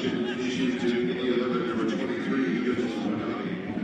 Congratulations issued to Indy 11 number 23, USL Academy.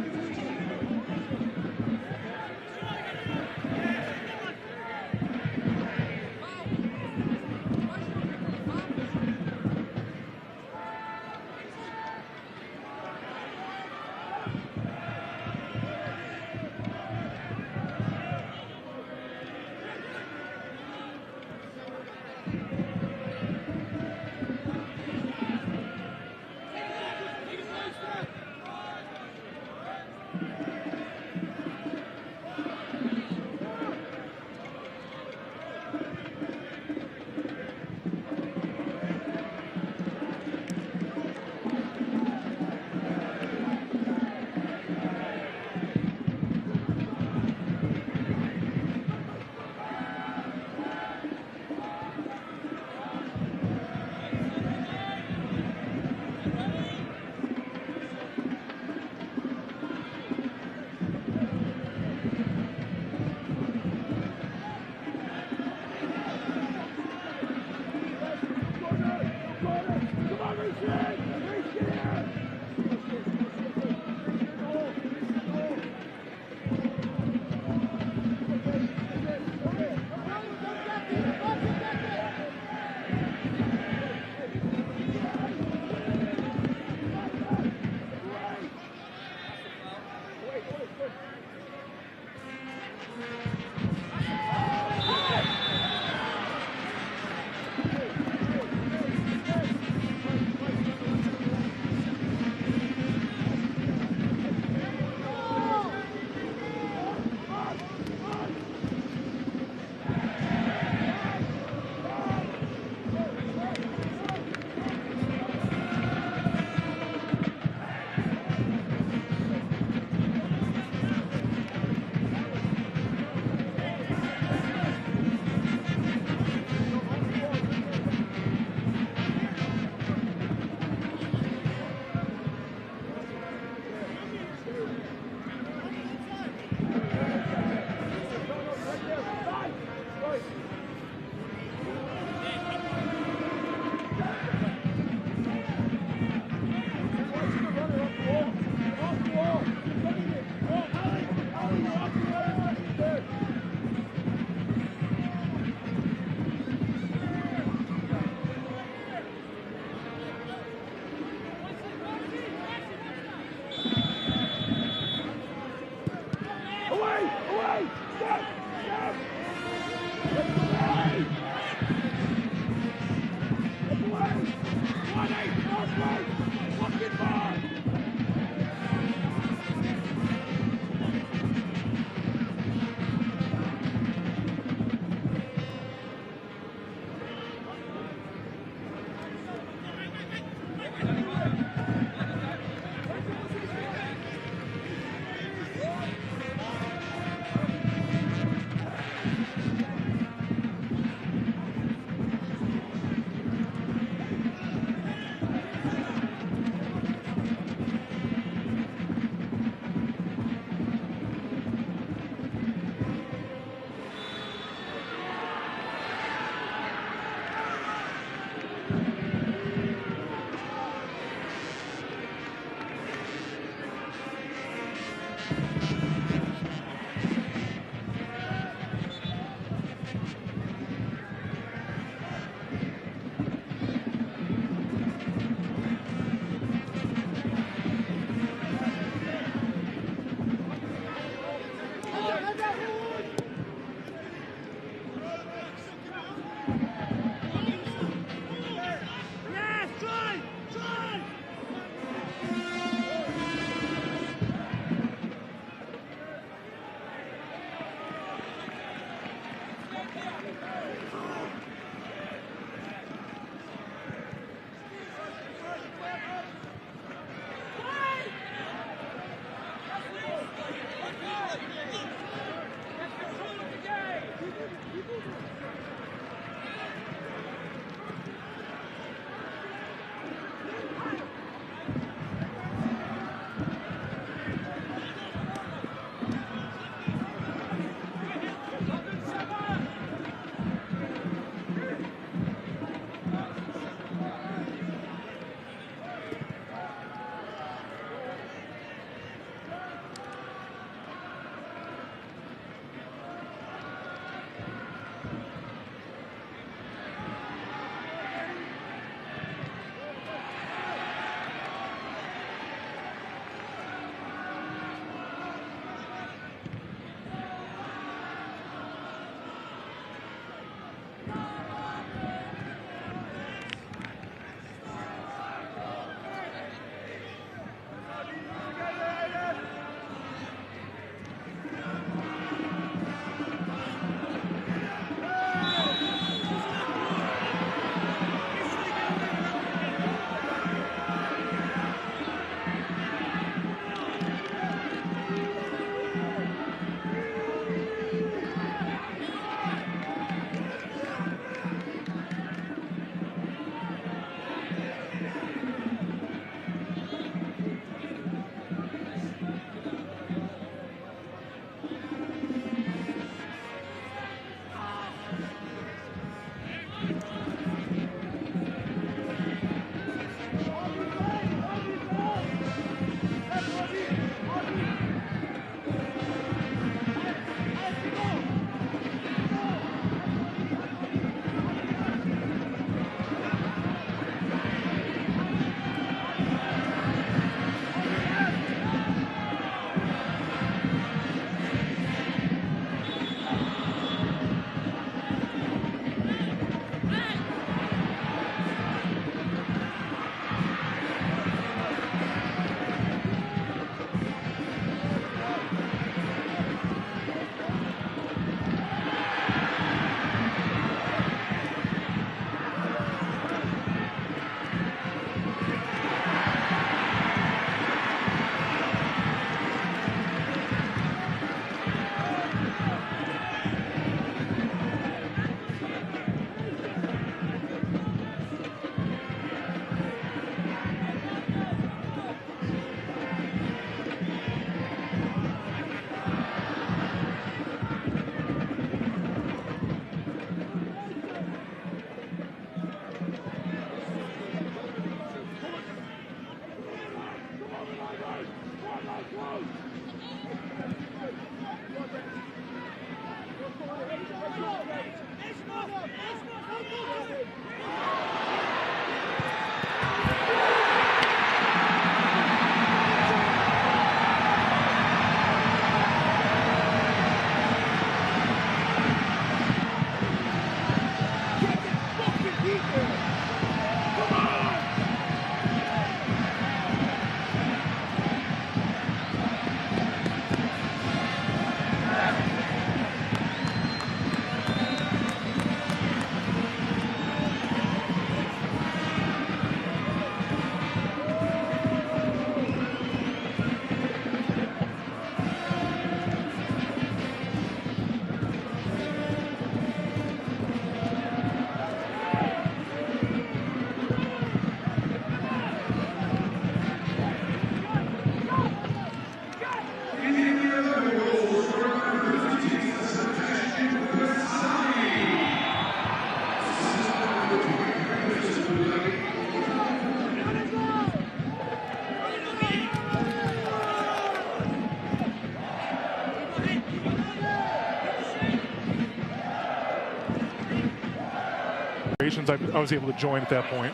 I was able to join at that point.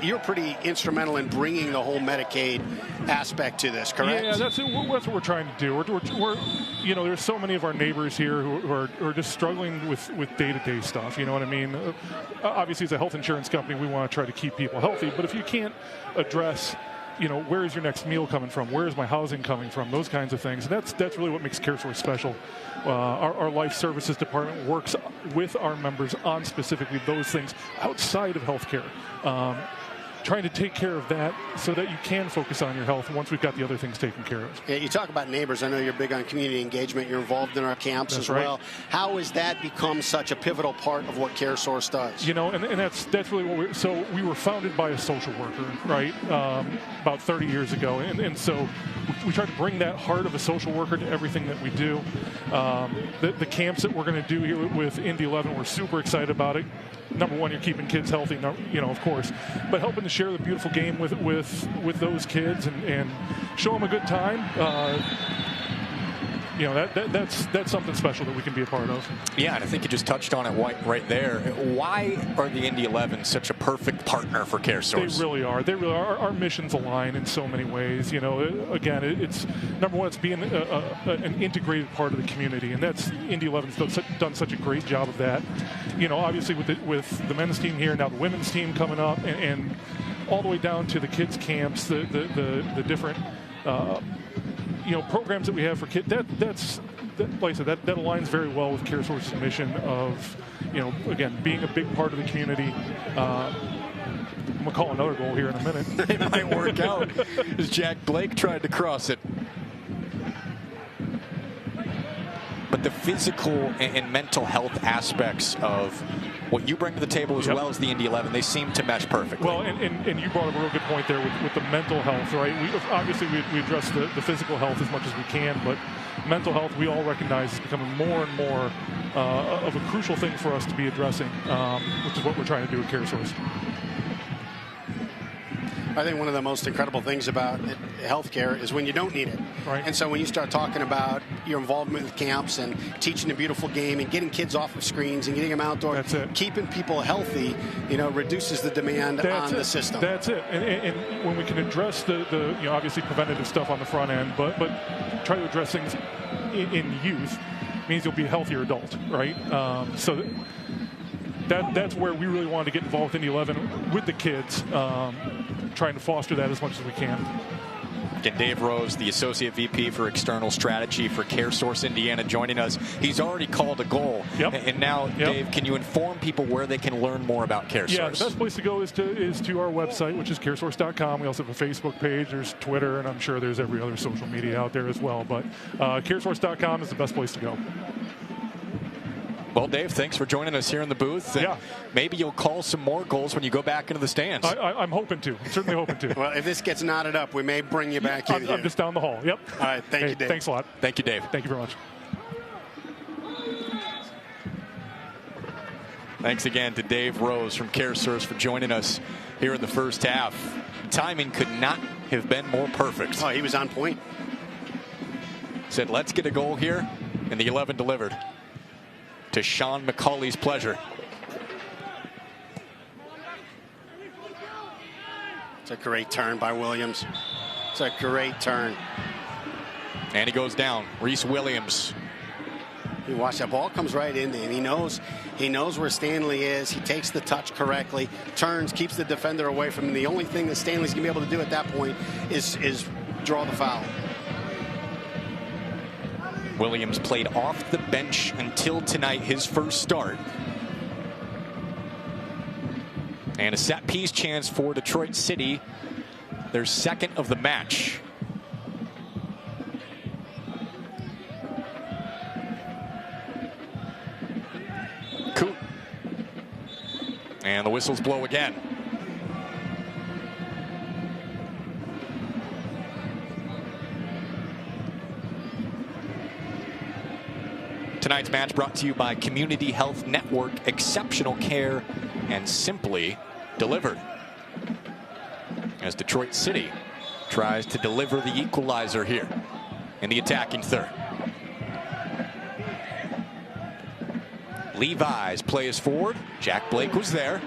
You're pretty instrumental in bringing the whole Medicaid aspect to this, correct? Yeah, that's what we're trying to do. We're you know, there's so many of our neighbors here who are just struggling with day-to-day stuff. You know what I mean? Obviously, as a health insurance company, we want to try to keep people healthy. But if you can't address, you know, where is your next meal coming from? Where is my housing coming from? Those kinds of things. And that's really what makes CareSource special. Our life services department works with our members on specifically those things outside of healthcare. Trying to take care of that so that you can focus on your health once we've got the other things taken care of. Yeah, you talk about neighbors. I know you're big on community engagement. You're involved in our camps as well. How has that become such a pivotal part of what CareSource does? You know, and that's really what we were founded by a social worker, right, about 30 years ago. And so we try to bring that heart of a social worker to everything that we do. The camps that we're going to do here with Indy 11, we're super excited about it. Number one, you're keeping kids healthy, you know, of course, but helping to share the beautiful game with those kids and show them a good time. You know, that's something special that we can be a part of. Yeah, and I think you just touched on it right there. Why are the Indy 11 such a perfect partner for CareSource? They really are. They really are. Our missions align in so many ways. You know, again, it's number one, it's being an integrated part of the community, and that's Indy 11's done such a great job of that. You know, obviously with the men's team here, now the women's team coming up, and all the way down to the kids' camps, the different. You know, programs that we have for kids, like I said, that aligns very well with CareSource's mission of, you know, again, being a big part of the community. I'm going to call another goal here in a minute. It might work out as Jack Blake tried to cross it. But the physical and mental health aspects of what you bring to the table as well as the Indy 11, they seem to mesh perfectly. Well, and you brought up a real good point there with the mental health, right? Obviously, we address the physical health as much as we can, but mental health, we all recognize, is becoming more and more of a crucial thing for us to be addressing, which is what we're trying to do at CareSource. I think one of the most incredible things about healthcare is when you don't need it. Right. And so when you start talking about your involvement with camps and teaching the beautiful game and getting kids off of screens and getting them outdoor, keeping people healthy, you know, reduces the demand on the system. That's it. And when we can address the you know, obviously preventative stuff on the front end, but try to address things in youth, means you'll be a healthier adult, right? So that's where we really wanted to get involved in the 11 with the kids, trying to foster that as much as we can. Again, Dave Rose, the Associate VP for External Strategy for CareSource Indiana, joining us. He's already called a goal. And now, Dave, can you inform people where they can learn more about CareSource? Yeah, the best place to go is to our website, which is caresource.com. We also have a Facebook page. There's Twitter, and I'm sure there's every other social media out there as well. But caresource.com is the best place to go. Well, Dave, thanks for joining us here in the booth. And maybe you'll call some more goals when you go back into the stands. I'm hoping to. I'm certainly hoping to. Well, if this gets knotted up, we may bring you back in. I'm just down the hall. Yep. All right. Thank you, Dave. Thanks a lot. Thank you, Dave. Thank you very much. Thanks again to Dave Rose from CareSource for joining us here in the first half. Timing could not have been more perfect. Oh, he was on point. Said, let's get a goal here, and the 11 delivered. To Sean McCauley's pleasure. It's a great turn by Williams. It's a great turn. And he goes down. Reese Williams. You watch that ball comes right into him. He knows where Stanley is. He takes the touch correctly, turns, keeps the defender away from him. The only thing that Stanley's gonna be able to do at that point is draw the foul. Williams played off the bench until tonight, his first start. And a set piece chance for Detroit City, their second of the match. Coot. And the whistles blow again. Tonight's match brought to you by Community Health Network, exceptional care and simply delivered. As Detroit City tries to deliver the equalizer here in the attacking third. Levi's play is forward. Jack Blake was there.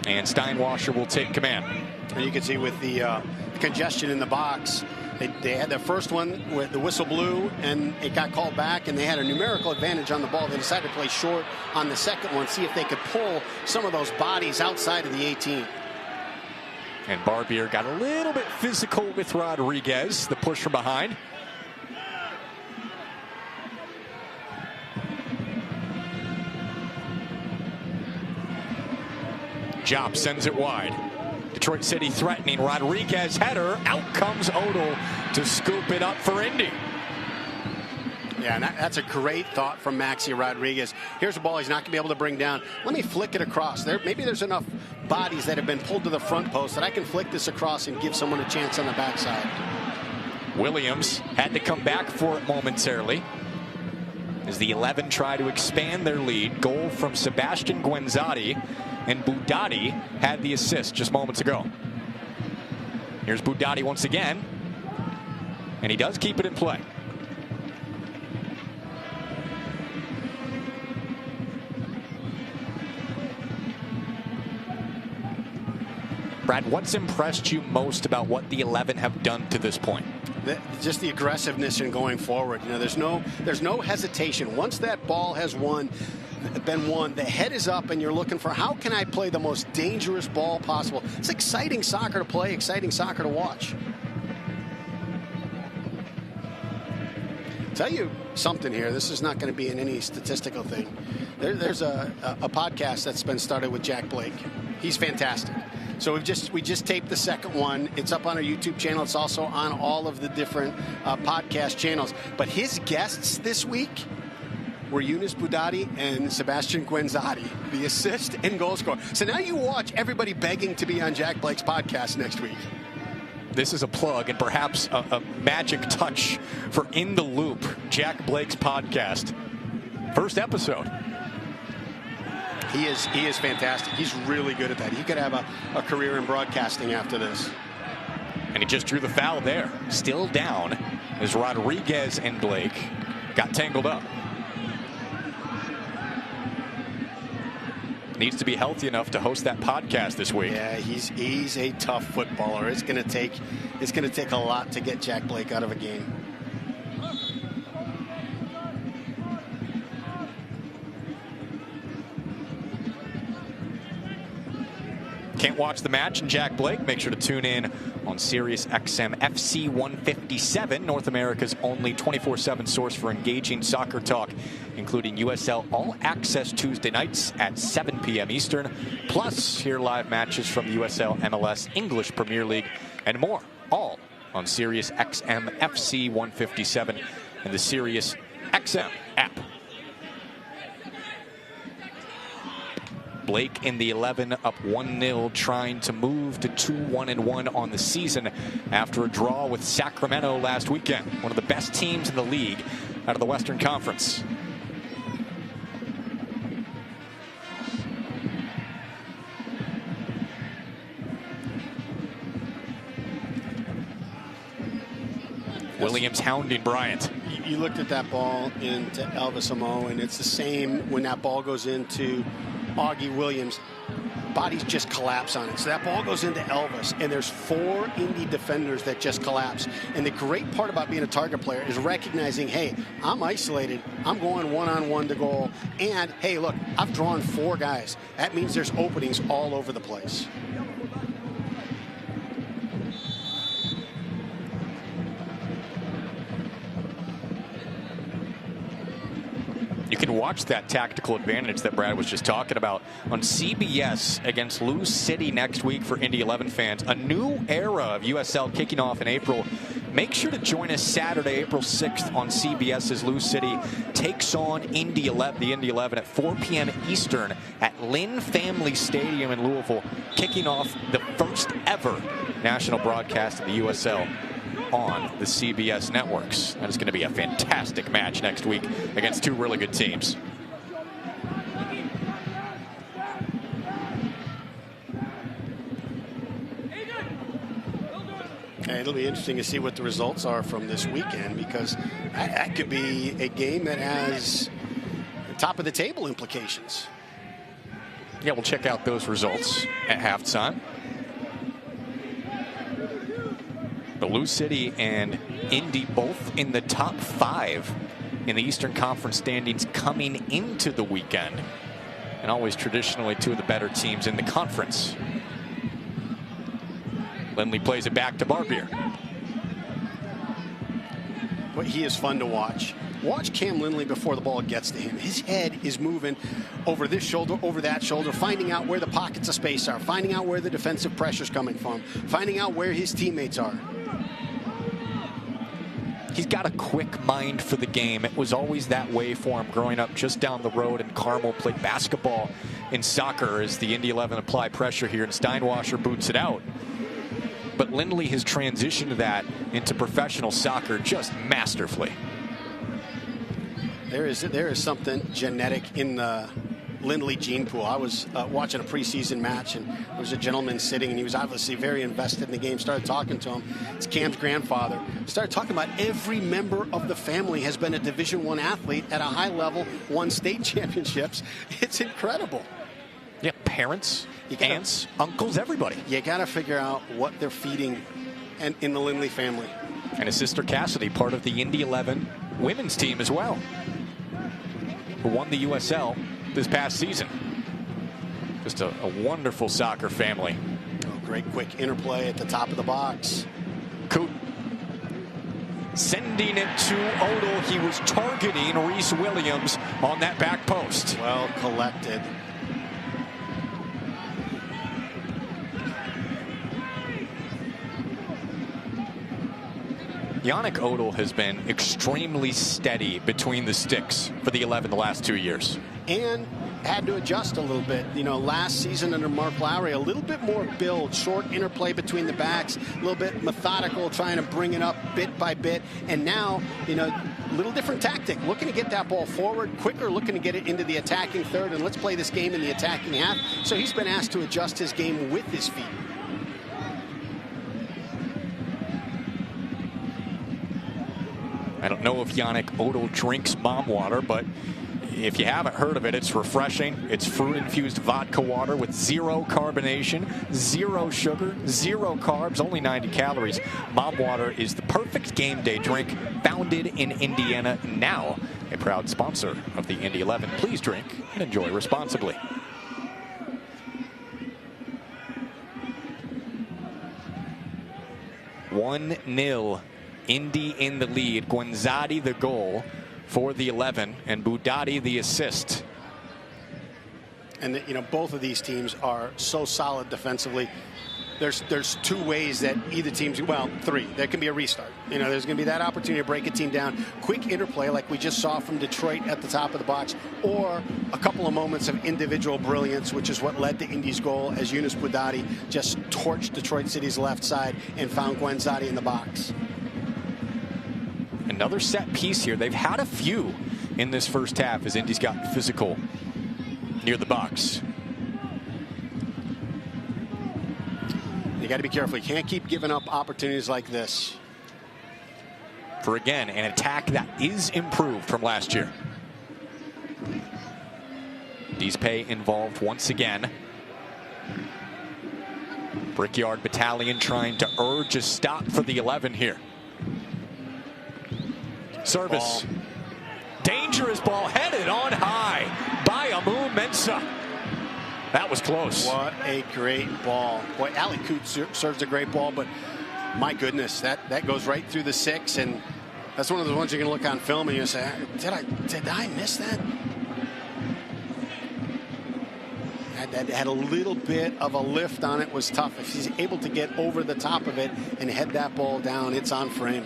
And Steinwasser will take command. And you can see with the congestion in the box, they had their first one with the whistle blew and it got called back, and they had a numerical advantage on the ball. They decided to play short on the second one, see if they could pull some of those bodies outside of the 18. And Barbier got a little bit physical with Rodriguez, the push from behind. Job sends it wide. Detroit City threatening. Rodriguez header. Out comes Odell to scoop it up for Indy. Yeah, and that's a great thought from Maxi Rodriguez. Here's a ball he's not going to be able to bring down. Let me flick it across. Maybe there's enough bodies that have been pulled to the front post that I can flick this across and give someone a chance on the backside. Williams had to come back for it momentarily as the 11 try to expand their lead. Goal from Sebastian Guenzati, and Budati had the assist just moments ago. Here's Budati once again, and he does keep it in play. Brad, what's impressed you most about what the 11 have done to this point? Just the aggressiveness in going forward. You know, there's no hesitation. Once that ball has been won, the head is up and you're looking for, how can I play the most dangerous ball possible? It's exciting soccer to play, exciting soccer to watch. Tell you something here. This is not going to be in any statistical thing. There's a podcast that's been started with Jack Blake. He's fantastic. So we just taped the second one. It's up on our YouTube channel. It's also on all of the different podcast channels. But his guests this week were Yunus Budati and Sebastian Guenzati, the assist and goal scorer. So now you watch everybody begging to be on Jack Blake's podcast next week. This is a plug and perhaps a magic touch for In the Loop, Jack Blake's podcast. First episode. He is fantastic. He's really good at that. He could have a career in broadcasting after this. And he just drew the foul there. Still down as Rodriguez and Blake got tangled up. Needs to be healthy enough to host that podcast this week. Yeah, he's a tough footballer. It's going to take a lot to get Jack Blake out of a game. Can't watch the match and Jack Blake? Make sure to tune in on Sirius XM FC 157, North America's only 24/7 source for engaging soccer talk, including USL All Access Tuesday nights at 7 p.m. Eastern, plus hear live matches from the USL MLS English Premier League and more, all on Sirius XM FC 157 and the Sirius XM app. Blake in the 11 up 1-0, trying to move to 2-1-1 on the season after a draw with Sacramento last weekend. One of the best teams in the league out of the Western Conference. Williams hounding Bryant. You looked at that ball into Elvis Amo, and it's the same when that ball goes into Augie Williams. Bodies just collapse on it. So that ball goes into Elvis, and there's 4 Indy defenders that just collapse. And the great part about being a target player is recognizing, hey, I'm isolated. I'm going one-on-one to goal. And, hey, look, I've drawn 4 guys. That means there's openings all over the place. You can watch that tactical advantage that Brad was just talking about on CBS against Lou City next week for Indy 11 fans. A new era of USL kicking off in April. Make sure to join us Saturday, April 6th on CBS as Lou City takes on the Indy 11 at 4 p.m. Eastern at Lynn Family Stadium in Louisville, kicking off the first ever national broadcast of the USL on the CBS networks. That is going to be a fantastic match next week against 2 really good teams. And it'll be interesting to see what the results are from this weekend, because that could be a game that has top of the table implications. Yeah, we'll check out those results at halftime. Blue City and Indy both in the top 5 in the Eastern Conference standings coming into the weekend, and always traditionally 2 of the better teams in the conference. Lindley plays it back to Barbier. But he is fun to watch. Watch Cam Lindley before the ball gets to him. His head is moving over this shoulder, over that shoulder, finding out where the pockets of space are, finding out where the defensive pressure is coming from, finding out where his teammates are. He's got a quick mind for the game. It was always that way for him growing up just down the road, and Carmel played basketball and soccer as the Indy 11 apply pressure here, and Steinwasser boots it out. But Lindley has transitioned that into professional soccer just masterfully. There is something genetic in the Lindley gene pool. I was watching a preseason match, and there was a gentleman sitting, and he was obviously very invested in the game. Started talking to him. It's Cam's grandfather. Started talking about every member of the family has been a Division I athlete at a high level, won state championships. It's incredible. Yeah, parents, aunts, uncles, everybody. You got to figure out what they're feeding in the Lindley family. And his sister Cassidy, part of the Indy 11 women's team as well, who won the USL this past season. Just a wonderful soccer family. Oh, great quick interplay at the top of the box. Coot sending it to Odell. He was targeting Reese Williams on that back post. Well collected. Yannick Odell has been extremely steady between the sticks for the 11 the last 2 years. And had to adjust a little bit. You know, last season under Mark Lowry, a little bit more build, short interplay between the backs, a little bit methodical, trying to bring it up bit by bit. And now, you know, a little different tactic, looking to get that ball forward quicker, looking to get it into the attacking third, and let's play this game in the attacking half. So he's been asked to adjust his game with his feet. I don't know if Yannick Odell drinks mom water, but if you haven't heard of it, it's refreshing. It's fruit-infused vodka water with 0 carbonation, 0 sugar, 0 carbs, only 90 calories. Mom water is the perfect game day drink, founded in Indiana, now a proud sponsor of the Indy 11. Please drink and enjoy responsibly. One 0. Indy in the lead. Guenzati the goal for the 11, and Budati the assist. And you know, both of these teams are so solid defensively. There's 2 ways that either team's, well, 3. There can be a restart. You know, there's going to be that opportunity to break a team down. Quick interplay like we just saw from Detroit at the top of the box, or a couple of moments of individual brilliance, which is what led to Indy's goal as Yunus Budati just torched Detroit City's left side and found Guenzati in the box. Another set piece here. They've had a few in this first half as Indy's got physical near the box. You got to be careful. You can't keep giving up opportunities like this. For, again, an attack that is improved from last year. Deespe involved once again. Brickyard Battalion trying to urge a stop for the 11 here. Service. Ball. Dangerous ball headed on high by Amu Mensah. That was close. What a great ball. Boy, Ali Coot serves a great ball, but my goodness, that goes right through the 6, and that's one of the ones you're going to look on film and you say, did I miss that? That had a little bit of a lift on it, was tough. If he's able to get over the top of it and head that ball down, it's on frame.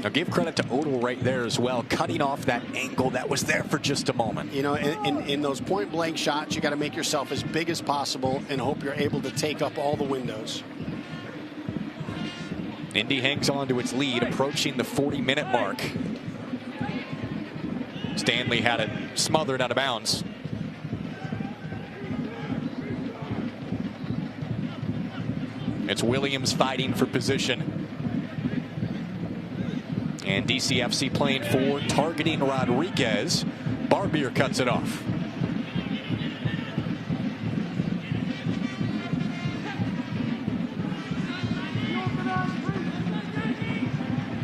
Now give credit to Odell right there as well, cutting off that angle that was there for just a moment. You know, in those point blank shots, you got to make yourself as big as possible and hope you're able to take up all the windows. Indy hangs on to its lead, approaching the 40-minute mark. Stanley had it smothered out of bounds. It's Williams fighting for position. And DCFC playing forward, targeting Rodriguez. Barbier cuts it off.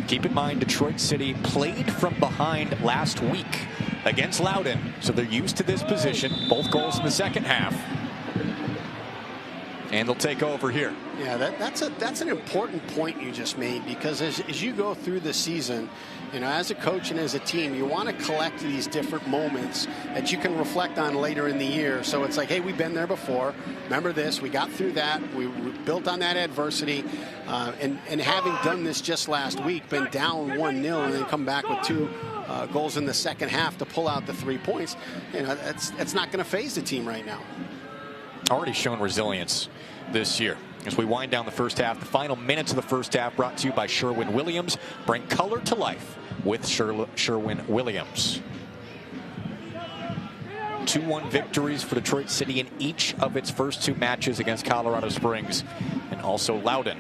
Keep in mind, Detroit City played from behind last week against Loudoun, so they're used to this position. Both goals in the second half. And they'll take over here. Yeah, that's an important point you just made, because as you go through the season, you know, as a coach and as a team, you want to collect these different moments that you can reflect on later in the year. So it's like, hey, we've been there before. Remember this? We got through that. We built on that adversity. And having done this just last week, been down 1-0 and then come back with 2 goals in the second half to pull out the 3 points, you know, that's not going to faze the team right now. Already shown resilience this year. As we wind down the first half, the final minutes of the first half brought to you by Sherwin-Williams. Bring color to life with Sherwin-Williams. 2-1 victories for Detroit City in each of its first 2 matches against Colorado Springs and also Loudoun.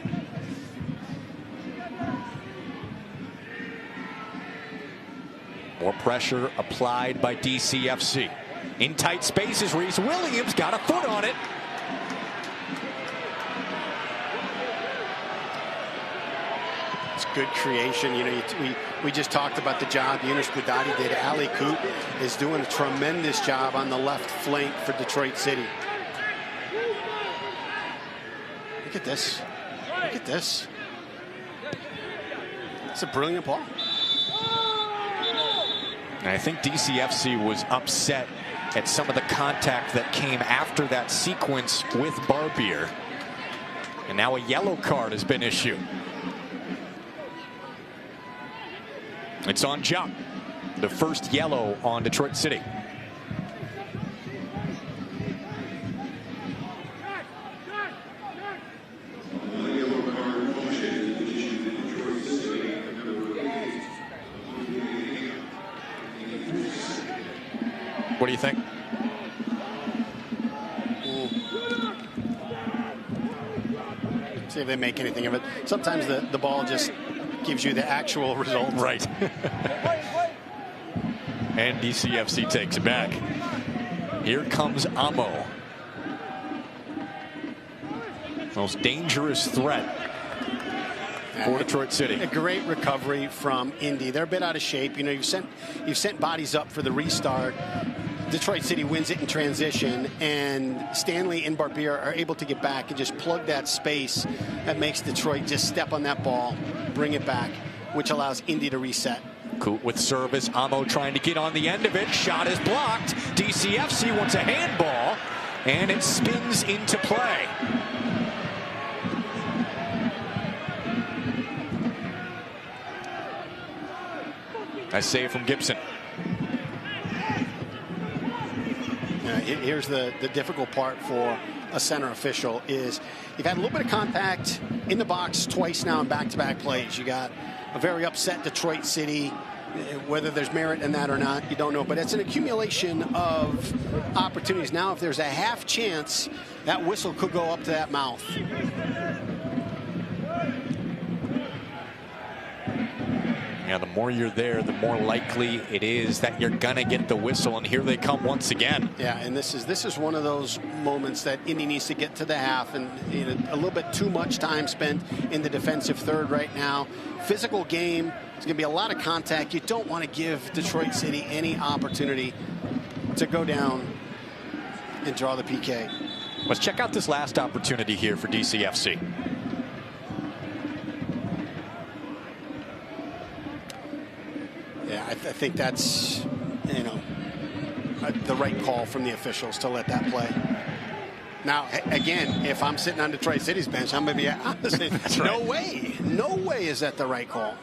More pressure applied by DCFC. In tight spaces, Reese Williams got a foot on it. It's good creation. You know, we just talked about the job Yunus Budati did. Ali Koot is doing a tremendous job on the left flank for Detroit City. Look at this. Look at this. It's a brilliant ball. And I think DCFC was upset at some of the contact that came after that sequence with Barbier. And now a yellow card has been issued. It's on Jump. The first yellow on Detroit City. What do you think? See if they make anything of it. Sometimes the ball just gives you the actual result. Right. And DCFC takes it back. Here comes Amo. Most dangerous threat for Detroit City. A great recovery from Indy. They're a bit out of shape. You know, you've sent bodies up for the restart. Detroit City wins it in transition, and Stanley and Barbier are able to get back and just plug that space that makes Detroit just step on that ball, bring it back, which allows Indy to reset. Coot with service. Amo trying to get on the end of it. Shot is blocked. DCFC wants a handball, and it spins into play. Nice save from Gibson. Here's the difficult part for a center official is you've had a little bit of contact in the box twice now in back-to-back plays. You got a very upset Detroit City. Whether there's merit in that or not, you don't know. But it's an accumulation of opportunities. Now, if there's a half chance, that whistle could go up to that mouth. Yeah, the more you're there, the more likely it is that you're gonna get the whistle, and here they come once again. Yeah, and this is one of those moments that Indy needs to get to the half, and you know, a little bit too much time spent in the defensive third right now. Physical game. There's gonna be a lot of contact. You don't want to give Detroit City any opportunity to go down and draw the PK. Let's check out this last opportunity here for DCFC. Yeah, I think that's, you know, the right call from the officials to let that play. Now, again, if I'm sitting on Detroit City's bench, I'm going to be honest. No way. No way is that the right call.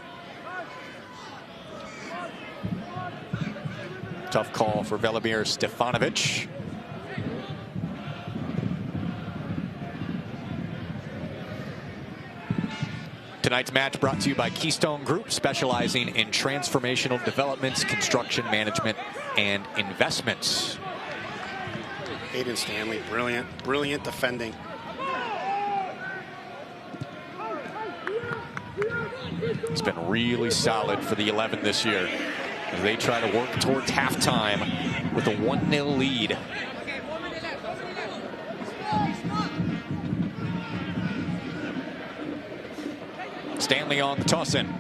Tough call for Velimir Stefanovic. Tonight's match brought to you by Keystone Group, specializing in transformational developments, construction management, and investments. Aiden Stanley, brilliant defending. It's been really solid for the 11 this year as they try to work towards halftime with a 1-0 lead. Stanley on the toss-in.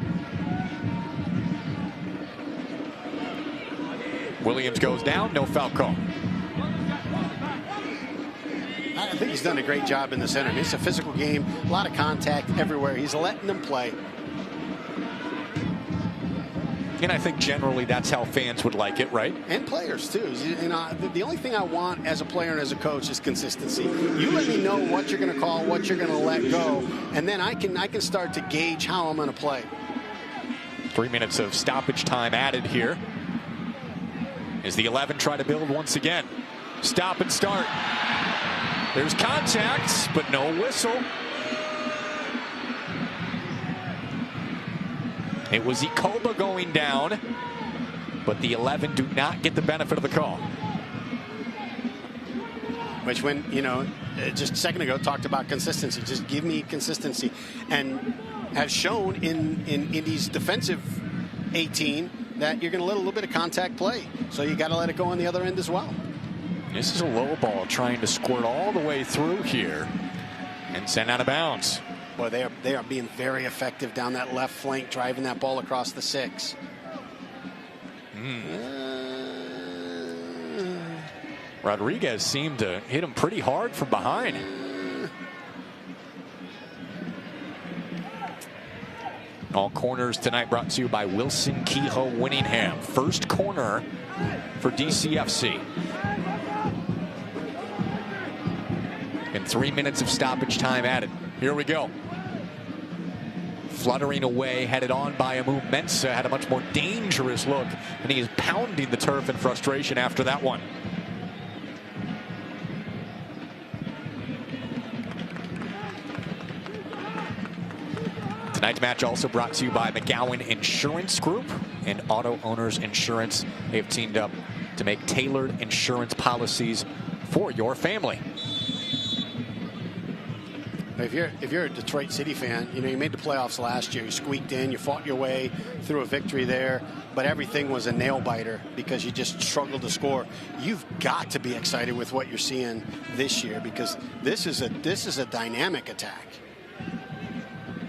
Williams goes down, no foul call. I think he's done a great job in the center. It's a physical game, a lot of contact everywhere. He's letting them play. And I think generally that's how fans would like it, right? And players too. You know, the only thing I want as a player and as a coach is consistency. You let me know what you're going to call, what you're going to let go, and then I can start to gauge how I'm going to play. 3 minutes of stoppage time added here as the 11 try to build once again. Stop and start. There's contact, but no whistle. It was Ikoba going down, but the 11 do not get the benefit of the call. Which, when, you know, just a second ago talked about consistency. Just give me consistency. And has shown in Indy's defensive 18 that you're going to let a little bit of contact play. So you got to let it go on the other end as well. This is a low ball trying to squirt all the way through here and send out of bounds. Boy, they are being very effective down that left flank, driving that ball across the 6. Rodriguez seemed to hit him pretty hard from behind. All corners tonight brought to you by Wilson Kehoe Winningham. First corner for DCFC. And 3 minutes of stoppage time added. Here we go. Fluttering away, headed on by Amu Mensah, had a much more dangerous look, and he is pounding the turf in frustration after that one. Tonight's match also brought to you by McGowan Insurance Group and Auto Owners Insurance. They've teamed up to make tailored insurance policies for your family. If you're a Detroit City fan, you know, you made the playoffs last year. You squeaked in, you fought your way through a victory there, but everything was a nail biter because you just struggled to score. You've got to be excited with what you're seeing this year because this is a dynamic attack.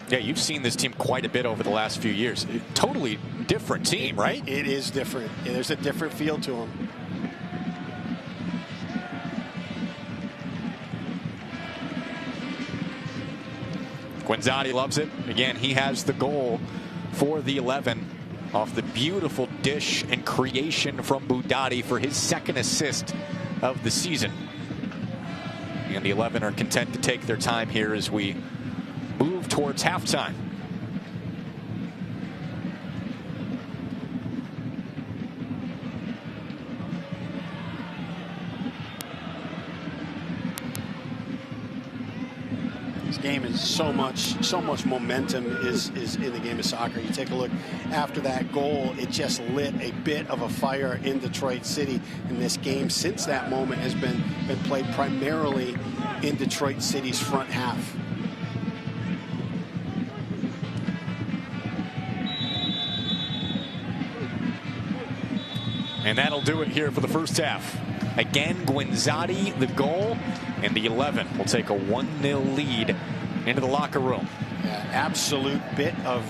Yeah, you've seen this team quite a bit over the last few years. Totally different team, right? It is different. There's a different feel to them. Guinzotti loves it. Again, he has the goal for the 11 off the beautiful dish and creation from Budati for his second assist of the season. And the 11 are content to take their time here as we move towards halftime. Game is so much momentum is in the game of soccer. You take a look after that goal, it just lit a bit of a fire in Detroit City, and this game since that moment has been played primarily in Detroit City's front half. And that'll do it here for the first half. Again, Guinzotti the goal, and the 11 will take a 1-0 lead into the locker room. Absolute bit of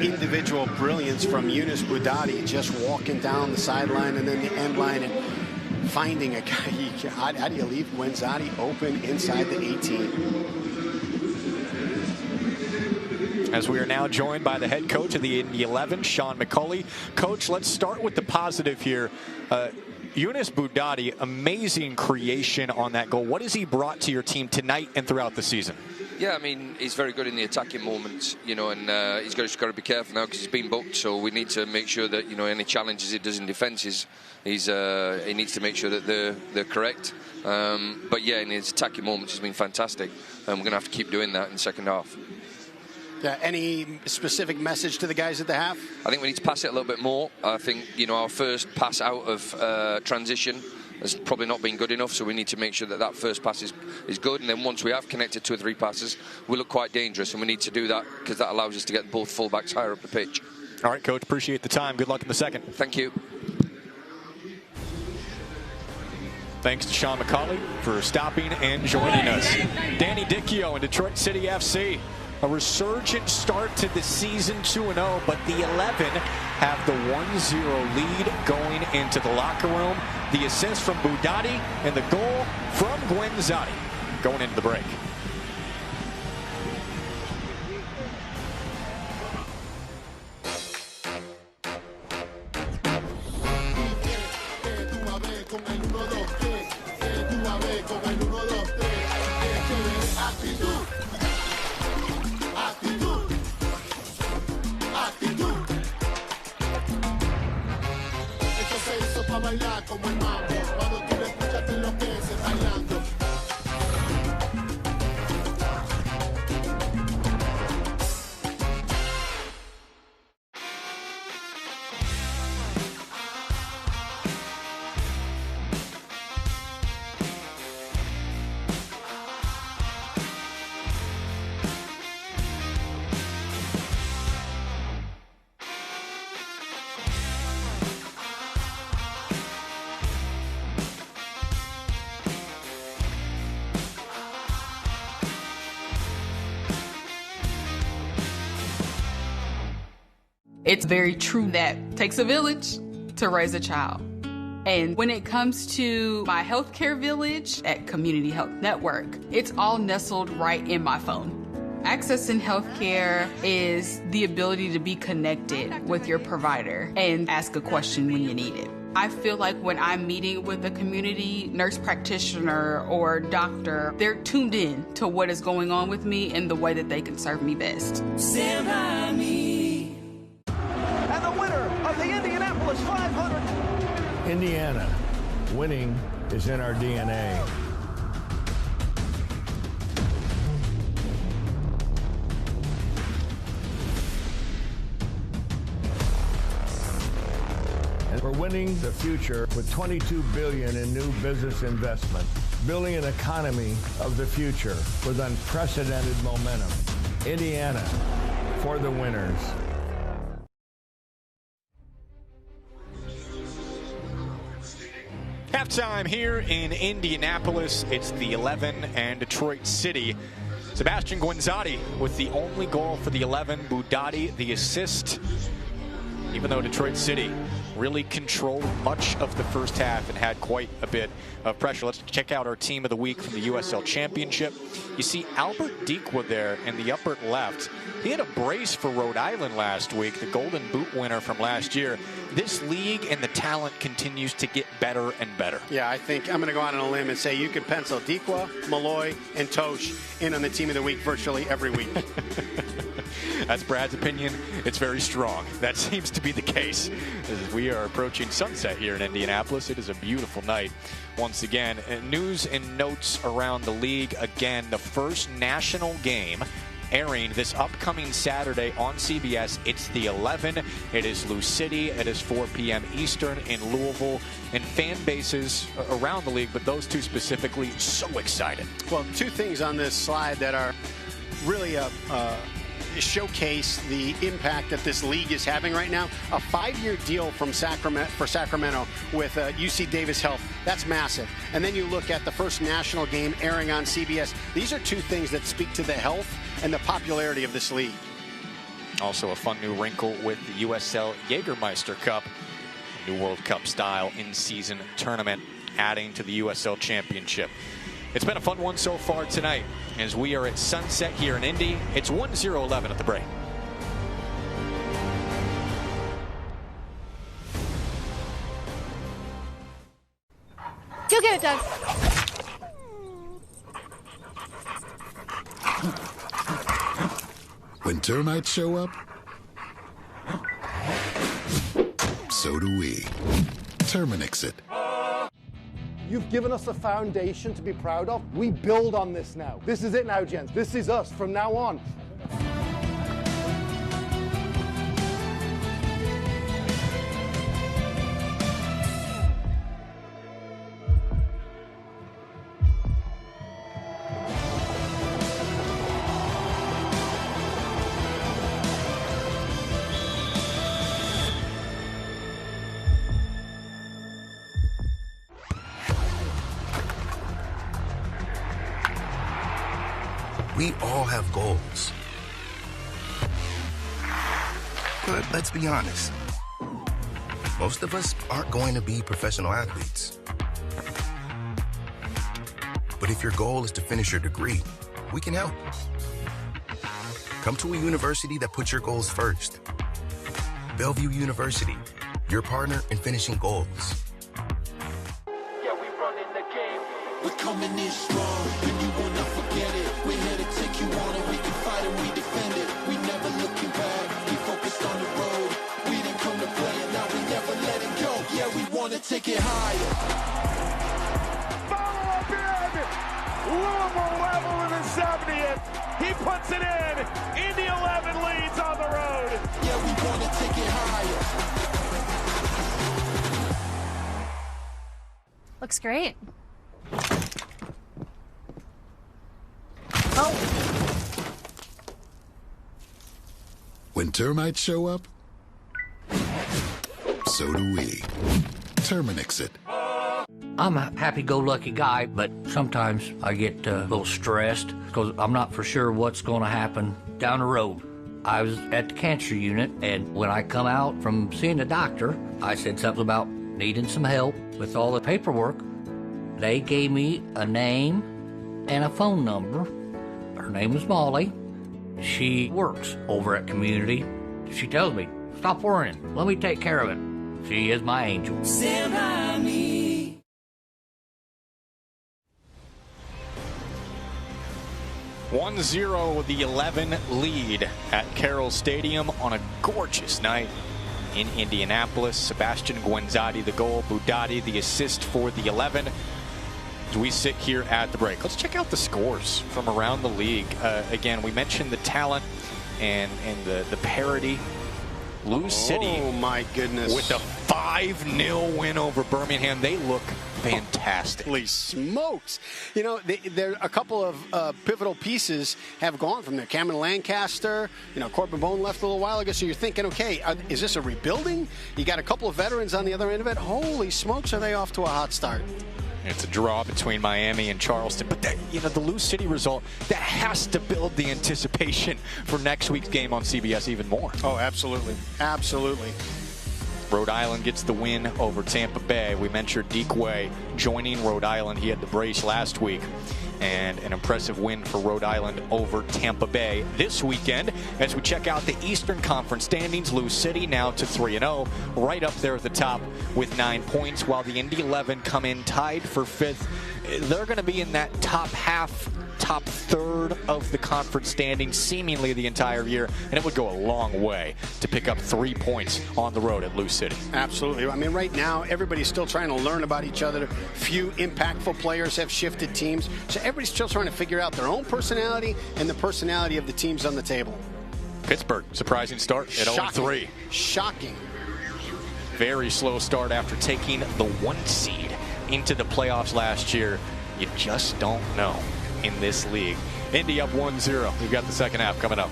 individual brilliance from Yunus Budati, just walking down the sideline and then the end line and finding a guy. How do you leave Guinzotti open inside the 18? As we are now joined by the head coach of the Indy 11, Sean McCulley. Coach, let's start with the positive here. Yunus Budati, amazing creation on that goal. What has he brought to your team tonight and throughout the season? Yeah, I mean, he's very good in the attacking moments, you know, and he's just got to be careful now because he's been booked. So we need to make sure that, you know, any challenges he does in defence, he needs to make sure that they're correct. But yeah, in his attacking moments, he's been fantastic, and we're going to have to keep doing that in the second half. Any specific message to the guys at the half? I think we need to pass it a little bit more. I think, our first pass out of transition has probably not been good enough, so we need to make sure that first pass is good, and then once we have connected 2 or 3 passes, we look quite dangerous, and we need to do that because that allows us to get both fullbacks higher up the pitch. All right, Coach, appreciate the time. Good luck in the second. Thank you. Thanks to Sean McCauley for stopping and joining us. Danny Dicchio and Detroit City FC. A resurgent start to the season, 2-0, but the 11 have the 1-0 lead going into the locker room. The assist from Budati and the goal from Guenzati going into the break. It's very true that it takes a village to raise a child. And when it comes to my healthcare village at Community Health Network, it's all nestled right in my phone. Accessing healthcare is the ability to be connected with your provider and ask a question when you need it. I feel like when I'm meeting with a community nurse practitioner or doctor, they're tuned in to what is going on with me and the way that they can serve me best. Stand by me. And the winner of the Indianapolis 500. Indiana, winning is in our DNA. And we're winning the future with $22 billion in new business investment, building an economy of the future with unprecedented momentum. Indiana, for the winners. Halftime here in Indianapolis. It's the 11 and Detroit City. Sebastian Guenzati with the only goal for the 11. Budati the assist. Even though Detroit City really controlled much of the first half and had quite a bit of pressure. Let's check out our team of the week from the USL Championship. You see Albert Deekwa there in the upper left. He had a brace for Rhode Island last week, the Golden Boot winner from last year. This league and the talent continues to get better and better. Yeah, I think I'm going to go out on a limb and say you can pencil Deekwa, Malloy, and Tosh in on the team of the week virtually every week. That's Brad's opinion. It's very strong. That seems to be the case. As we are approaching sunset here in Indianapolis, it is a beautiful night. Once again, news and notes around the league. Again, the first national game airing this upcoming Saturday on CBS. It's the 11. It is Lou City. It is 4 p.m. Eastern in Louisville. And fan bases around the league, but those two specifically, so excited. Well, two things on this slide that are really showcase the impact that this league is having right now. A 5-year deal from Sacramento with UC Davis Health. That's massive. And then you look at the first national game airing on CBS. These are two things that speak to the health and the popularity of this league. Also a fun new wrinkle with the USL Jägermeister Cup, a new World Cup style in-season tournament, adding to the USL Championship. It's been a fun one so far tonight as we are at sunset here in Indy. It's 1-0-11 at the break. You get it done. When termites show up, so do we. Terminix it. You've given us a foundation to be proud of. We build on this now. This is it now, gents. This is us from now on. We all have goals. But let's be honest. Most of us aren't going to be professional athletes. But if your goal is to finish your degree, we can help. Come to a university that puts your goals first. Bellevue University, your partner in finishing goals. Yeah, we running the game. We're coming in strong, and you will not forget it. We're here to take you on, and we can fight and we defend it. We never looking back. We focused on the road. We didn't come to play, and now we never let it go. Yeah, we want to take it higher. Follow up in. Louisville level in the 70th. He puts it in. Indy 11 leads on the road. Yeah, we want to take it higher. Looks great. When termites show up, so do we. Terminix it. I'm a happy-go-lucky guy, but sometimes I get a little stressed because I'm not for sure what's going to happen down the road. I was at the cancer unit, and when I come out from seeing the doctor, I said something about needing some help with all the paperwork. They gave me a name and a phone number. Her name is Molly. She works over at Community. She tells me, stop worrying, let me take care of it. She is my angel. Stand by me. The 11 lead at Carroll Stadium on a gorgeous night in Indianapolis. Sebastian Guenzati the goal, Budati the assist for the 11. As we sit here at the break, let's check out the scores from around the league. Again, we mentioned the talent and the parity. Lou City, oh my goodness, with a 5-0 win over Birmingham. They look fantastic. Holy smokes. You know, there a couple of pivotal pieces have gone from there. Cameron Lancaster, Corbin Bone left a little while ago, so you're thinking, okay, is this a rebuilding? You got a couple of veterans on the other end of it. Holy smokes, are they off to a hot start. It's a draw between Miami and Charleston, but the Lou City result, that has to build the anticipation for next week's game on CBS even more. Oh, absolutely. Absolutely. Rhode Island gets the win over Tampa Bay. We mentioned Deke Way joining Rhode Island. He had the brace last week. And an impressive win for Rhode Island over Tampa Bay this weekend. As we check out the Eastern Conference standings, Lou City now to 3-0, right up there at the top with 9 points, while the Indy 11 come in tied for 5th. They're going to be in that top half, top third of the conference standings seemingly the entire year, and it would go a long way to pick up 3 points on the road at Lou City. Absolutely. I mean, right now, everybody's still trying to learn about each other. Few impactful players have shifted teams, so everybody's still trying to figure out their own personality and the personality of the teams on the table. Pittsburgh, surprising start at 0-3. Shocking. Very slow start after taking the 1 seed into the playoffs last year. You just don't know in this league. Indy up 1-0. We've got the second half coming up.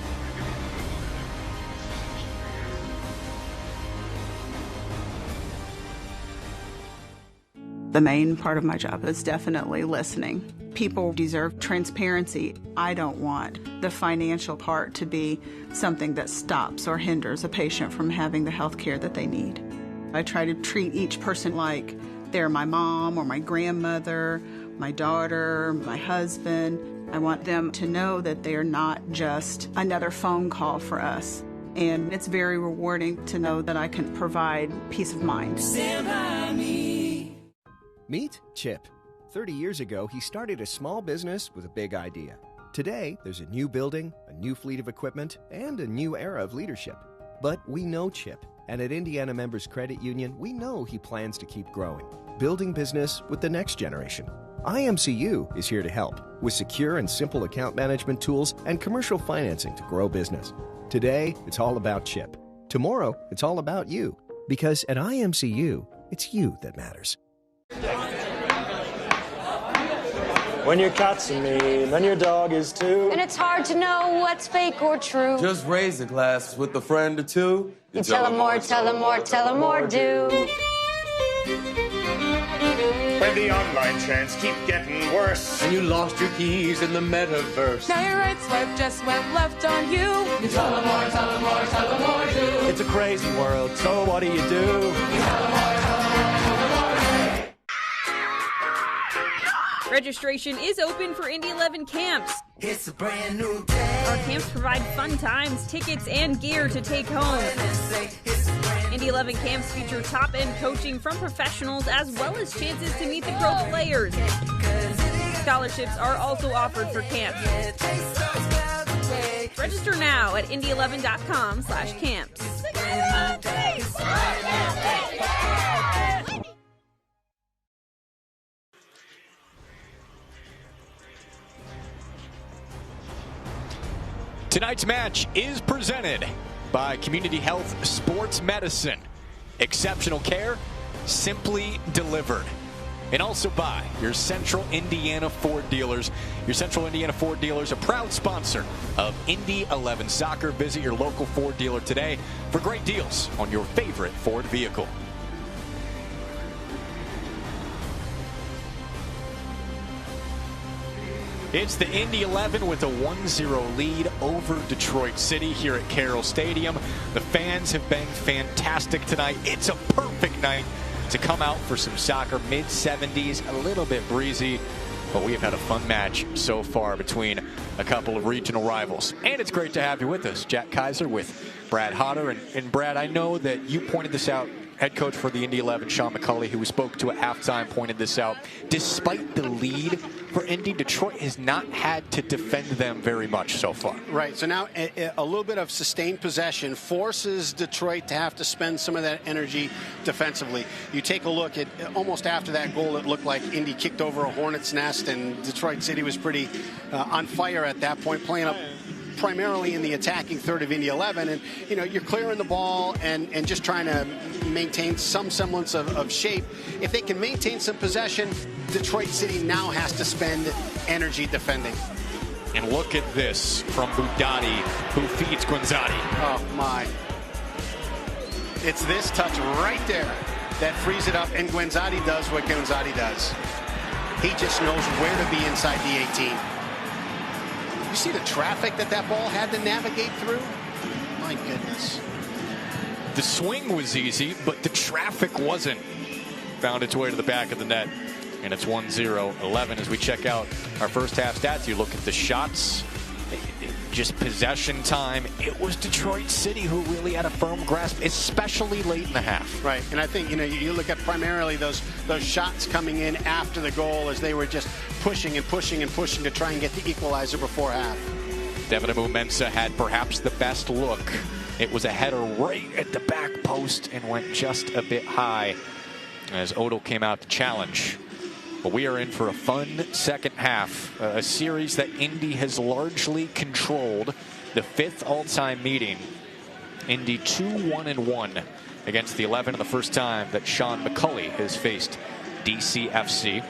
The main part of my job is definitely listening. People deserve transparency. I don't want the financial part to be something that stops or hinders a patient from having the health care that they need. I try to treat each person like they're my mom or my grandmother, my daughter, my husband. I want them to know that they are not just another phone call for us. And it's very rewarding to know that I can provide peace of mind. Stand by me. Meet Chip. 30 years ago, he started a small business with a big idea. Today, there's a new building, a new fleet of equipment, and a new era of leadership. But we know Chip, and at Indiana Members Credit Union, we know he plans to keep growing, building business with the next generation. IMCU is here to help with secure and simple account management tools and commercial financing to grow business. Today, it's all about Chip. Tomorrow, it's all about you. Because at IMCU, it's you that matters. When your cat's a me, then your dog is too. And it's hard to know what's fake or true. Just raise a glass with a friend or two. You tell them more, tell them more, tell them more, do. When the online trends keep getting worse. And you lost your keys in the metaverse. Now your right swipe just went left on you. You tell them more, tell them more, tell them more too. It's a crazy world, so what do? You tell them more, tell them more, tell them more. Registration is open for Indy 11 camps. It's a brand new day. Our camps provide fun times, tickets, and gear to take home. Indy 11 camps feature top-end coaching from professionals as well as chances to meet the pro players. Scholarships are also offered for camps. Register now at indy11.com/camps. Tonight's match is presented by Community Health Sports Medicine. Exceptional care, simply delivered. And also by your Central Indiana Ford dealers. Your Central Indiana Ford dealers, a proud sponsor of Indy 11 Soccer. Visit your local Ford dealer today for great deals on your favorite Ford vehicle. It's the Indy 11 with a 1-0 lead over Detroit City here at Carroll Stadium. The fans have been fantastic tonight. It's a perfect night to come out for some soccer. Mid-70s, a little bit breezy, but we have had a fun match so far between a couple of regional rivals. And it's great to have you with us. Jack Kaiser with Brad Hodder. And Brad, I know that you pointed this out. Head coach for the Indy 11, Sean McCulley, who we spoke to at halftime, pointed this out. Despite the lead for Indy, Detroit has not had to defend them very much so far. Right, so now a little bit of sustained possession forces Detroit to have to spend some of that energy defensively. You take a look at almost after that goal, it looked like Indy kicked over a hornet's nest, and Detroit City was pretty on fire at that point, playing up primarily in the attacking third of Indy 11, and you know, you're clearing the ball and just trying to maintain some semblance of shape. If they can maintain some possession, Detroit City now has to spend energy defending. And look at this from Budotti, who feeds Guanzatti. Oh my. It's this touch right there that frees it up, and Guanzatti does what Guanzatti does. He just knows where to be inside the 18. You see the traffic that ball had to navigate through? My goodness. The swing was easy, but the traffic wasn't. Found its way to the back of the net, and it's 1-0-11 as we check out our first half stats. You look at the shots, just possession time. It was Detroit City who really had a firm grasp, especially late in the half. Right, and I think, you know, you look at primarily those shots coming in after the goal as they were just pushing and pushing and pushing to try and get the equalizer before half. Devin Amu-Mensah had perhaps the best look. It was a header right at the back post and went just a bit high as Odell came out to challenge. But we are in for a fun second half, a series that Indy has largely controlled. The 5th all-time meeting. Indy 2-1-1 against the 11, and the first time that Sean McCulley has faced DCFC.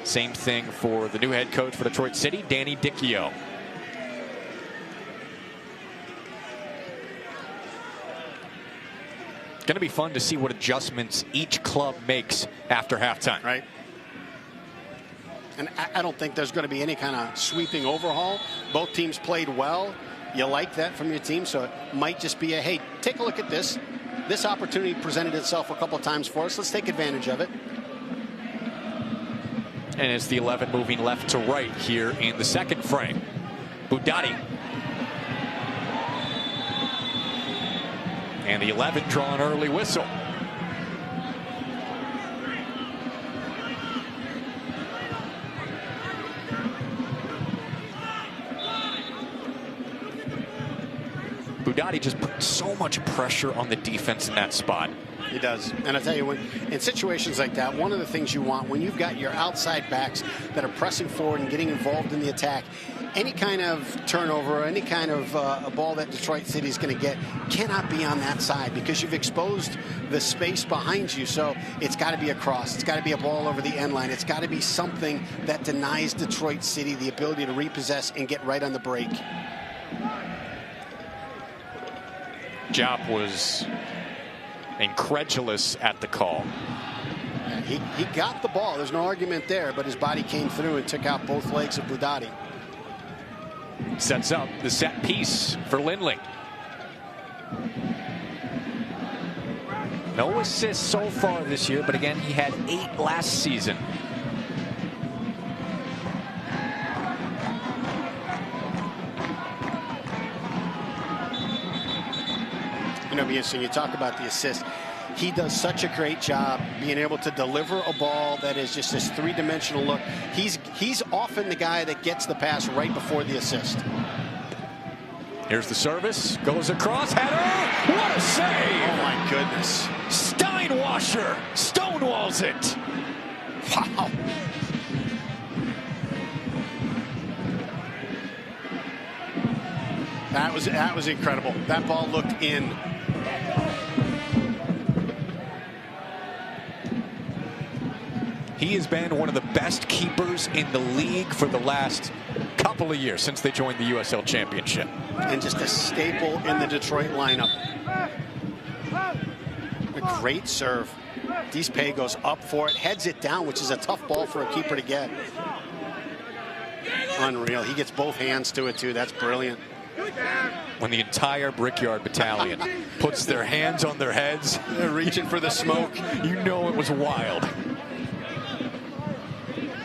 Same thing for the new head coach for Detroit City, Danny Dicchio. It's going to be fun to see what adjustments each club makes after halftime. Right. And I don't think there's going to be any kind of sweeping overhaul. Both teams played well. You like that from your team, so it might just be a, hey, take a look at this. This opportunity presented itself a couple of times for us. Let's take advantage of it. And it's the 11 moving left to right here in the second frame. Budotti. And the 11 draw an early whistle. Budotti just put so much pressure on the defense in that spot. He does. And I tell you, when in situations like that, one of the things you want when you've got your outside backs that are pressing forward and getting involved in the attack, any kind of turnover, any kind of a ball that Detroit City is going to get cannot be on that side because you've exposed the space behind you. So it's got to be a cross. It's got to be a ball over the end line. It's got to be something that denies Detroit City the ability to repossess and get right on the break. Jop was incredulous at the call. He got the ball. There's no argument there, but his body came through and took out both legs of Budati. Sets up the set piece for Lindley. No assists so far this year, but again, he had 8 last season. It'll be interesting. You talk about the assist. He does such a great job being able to deliver a ball that is just this 3-dimensional look. He's often the guy that gets the pass right before the assist. Here's the service, goes across, header, what a save! Oh my goodness. Steinwasser stonewalls it. Wow. That was incredible. That ball looked in. He has been one of the best keepers in the league for the last couple of years since they joined the USL Championship. And just a staple in the Detroit lineup. A great serve. Dispe goes up for it, heads it down, which is a tough ball for a keeper to get. Unreal. He gets both hands to it, too. That's brilliant. When the entire Brickyard battalion puts their hands on their heads, they're reaching for the smoke. You know it was wild.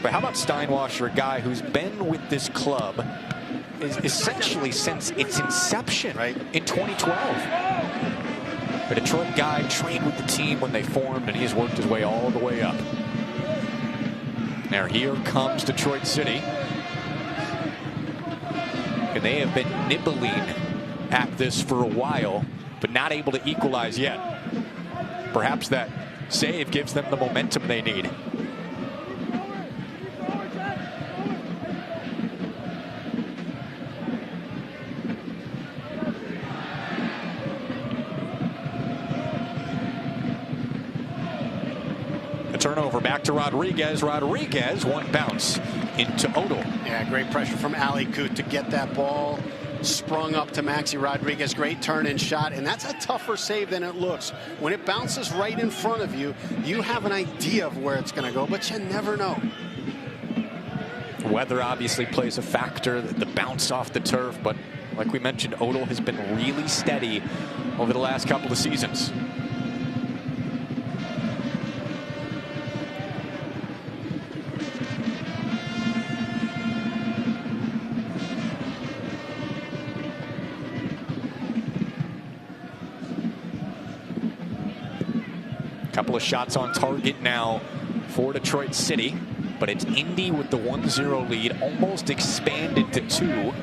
But how about Steinwasser, a guy who's been with this club essentially since its inception, right, in 2012. A Detroit guy trained with the team when they formed, and he has worked his way all the way up. Now here comes Detroit City. And they have been nibbling at this for a while, but not able to equalize yet. Perhaps that save gives them the momentum they need. A turnover back to Rodriguez. Rodriguez, one bounce into Odell. Yeah, great pressure from Ali Koot to get that ball sprung up to Maxi Rodriguez. Great turn and shot, and that's a tougher save than it looks. When it bounces right in front of you, you have an idea of where it's going to go, but you never know. Weather obviously plays a factor, the bounce off the turf, but like we mentioned, Odell has been really steady over the last couple of seasons. Couple of shots on target now for Detroit City, but it's Indy with the 1-0 lead, almost expanded to 2,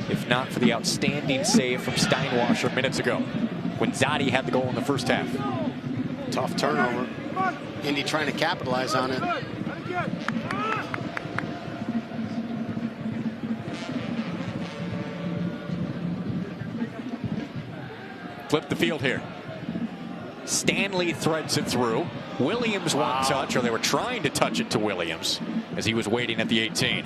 if not for the outstanding save from Steinwasser minutes ago when Zadi had the goal in the first half. Tough turnover. Indy trying to capitalize on it. Flip the field here. Stanley threads it through. Williams one touch, or they were trying to touch it to Williams as he was waiting at the 18.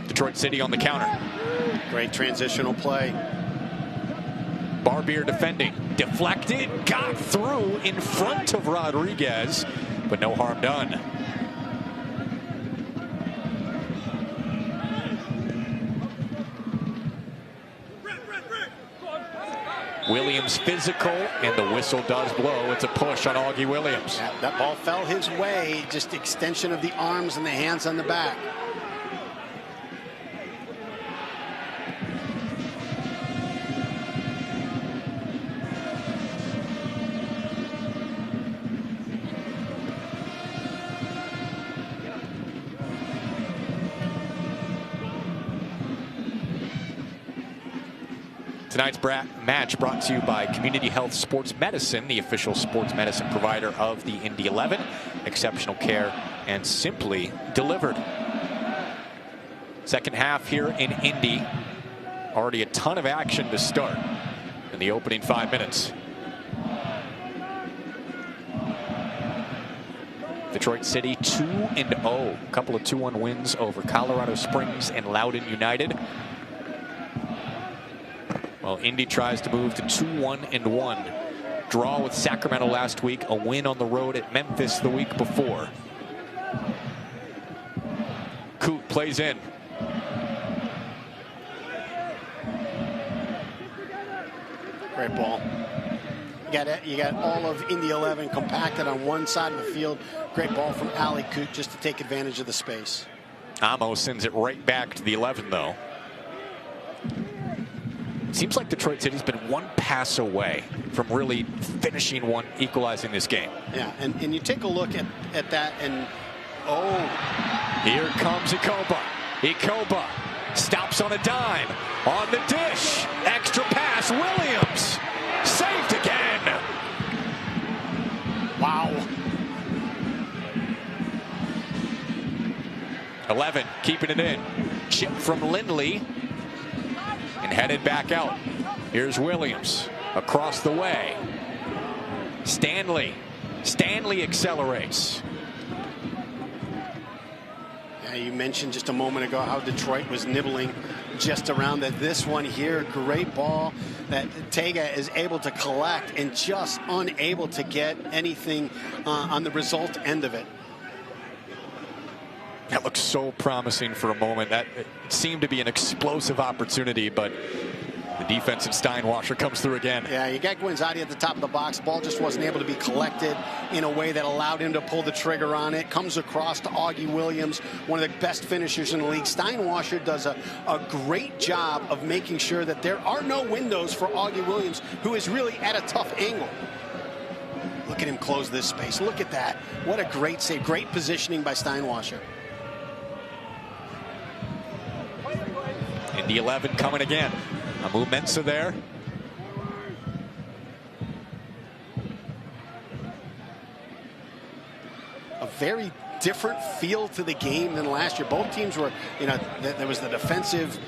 Detroit City on the counter. Great transitional play. Barbier defending. Deflected, got through in front of Rodriguez, but no harm done. Williams physical, and the whistle does blow. It's a push on Augie Williams. That ball fell his way, just extension of the arms and the hands on the back. Tonight's match brought to you by Community Health Sports Medicine, the official sports medicine provider of the Indy 11. Exceptional care and simply delivered. Second half here in Indy. Already a ton of action to start in the opening 5 minutes. Detroit City 2-0. A couple of 2-1 wins over Colorado Springs and Loudoun United. Well, Indy tries to move to 2-1-1. draw with Sacramento last week, a win on the road at Memphis the week before. Coote plays in. Great ball. You got all of Indy 11 compacted on one side of the field. Great ball from Ali Coote just to take advantage of the space. Amo sends it right back to the 11, though. Seems like Detroit City's been one pass away from really finishing one, equalizing this game. Yeah, and you take a look at that, and here comes Ikoba. Ikoba stops on a dime, on the dish, extra pass, Williams, saved again. Wow. 11 keeping it in. Chip from Lindley and headed back out. Here's Williams across the way. Stanley accelerates. Yeah, you mentioned just a moment ago how Detroit was nibbling just around that. This one here, great ball that Tega is able to collect and just unable to get anything on the result end of it. That looks so promising for a moment. That it seemed to be an explosive opportunity, but the defensive Steinwasser comes through again. Yeah, you got Guinzati at the top of the box. Ball just wasn't able to be collected in a way that allowed him to pull the trigger on it. Comes across to Augie Williams, one of the best finishers in the league. Steinwasser does a great job of making sure that there are no windows for Augie Williams, who is really at a tough angle. Look at him close this space. Look at that. What a great save. Great positioning by Steinwasser. Indy 11 coming again. Amu Mensah there. A very different feel to the game than last year. Both teams were, there was the defensive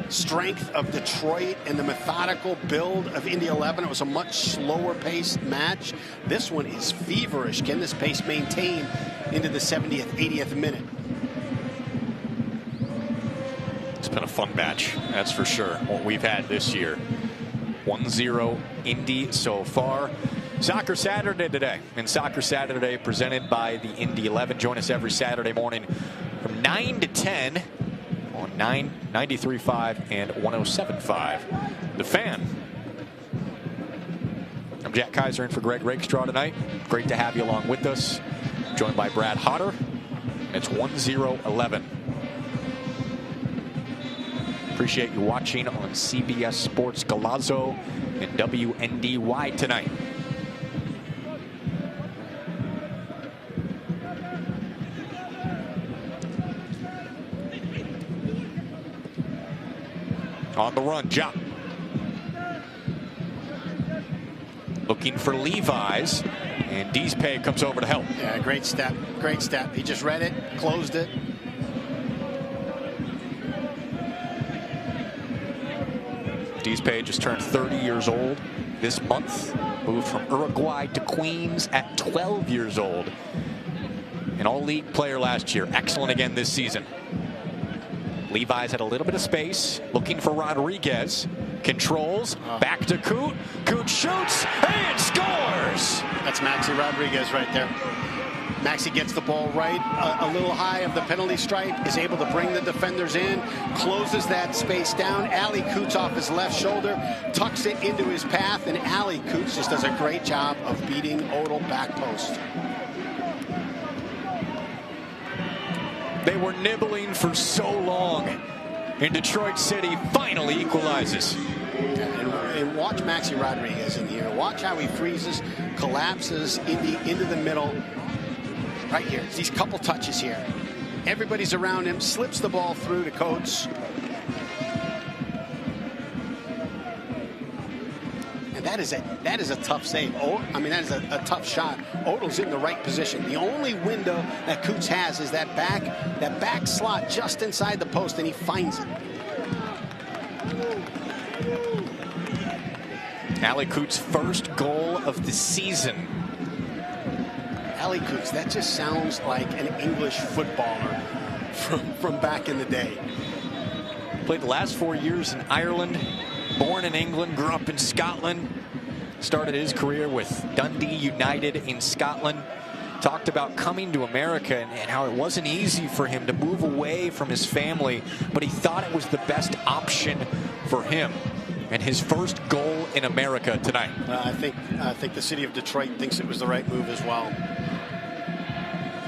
strength of Detroit and the methodical build of Indy 11. It was a much slower paced match. This one is feverish. Can this pace maintain into the 70th, 80th minute? It's been a fun match, that's for sure, what we've had this year. 1-0 Indy so far. Soccer Saturday today, and Soccer Saturday presented by the Indy 11. Join us every Saturday morning from 9 to 10 on 93.5 and 107.5. The Fan. I'm Jack Kaiser in for Greg Rakestraw tonight. Great to have you along with us. Joined by Brad Hodder. And it's 1-0-11. Appreciate you watching on CBS Sports Golazo and WNDY tonight. On the run, Jop. Looking for Levi's, and Deespae comes over to help. Yeah, great step, great step. He just read it, closed it. Deespae just turned 30 years old this month. Moved from Uruguay to Queens at 12 years old. An all-league player last year. Excellent again this season. Levi's had a little bit of space. Looking for Rodriguez. Controls. Back to Coote. Coote shoots and scores! That's Maxi Rodriguez right there. Maxi gets the ball right a little high of the penalty stripe, is able to bring the defenders in, closes that space down. Ali Coote's off his left shoulder, tucks it into his path, and Ali Coote just does a great job of beating Odell back post. They were nibbling for so long, and Detroit City finally equalizes. And watch Maxi Rodriguez in here. Watch how he freezes, collapses into the middle. Right here, these couple touches here. Everybody's around him, slips the ball through to Coates. And that is a tough save. That is a tough shot. Odell's in the right position. The only window that Coates has is that back slot just inside the post, and he finds it. Ali Coote's first goal of the season. Ali Coote, that just sounds like an English footballer from back in the day. Played the last 4 years in Ireland, born in England, grew up in Scotland. started his career with Dundee United in Scotland. Talked about coming to America and how it wasn't easy for him to move away from his family, but he thought it was the best option for him. And his first goal in America tonight. I think the city of Detroit thinks it was the right move as well.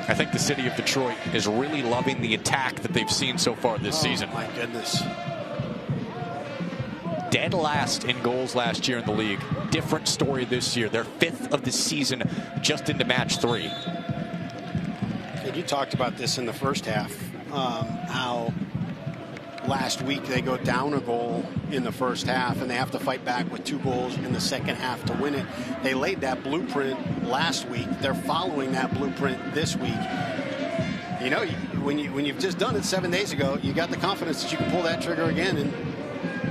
I think the city of Detroit is really loving the attack that they've seen so far this season. My goodness. Dead last in goals last year in the league. Different story this year. They're 5th of the season, just into match 3. And you talked about this in the first half, how last week they go down a goal in the first half and they have to fight back with 2 goals in the second half to win it. They laid that blueprint last week. They're following that blueprint this week. You know, when you've just done it 7 days ago, you got the confidence that you can pull that trigger again and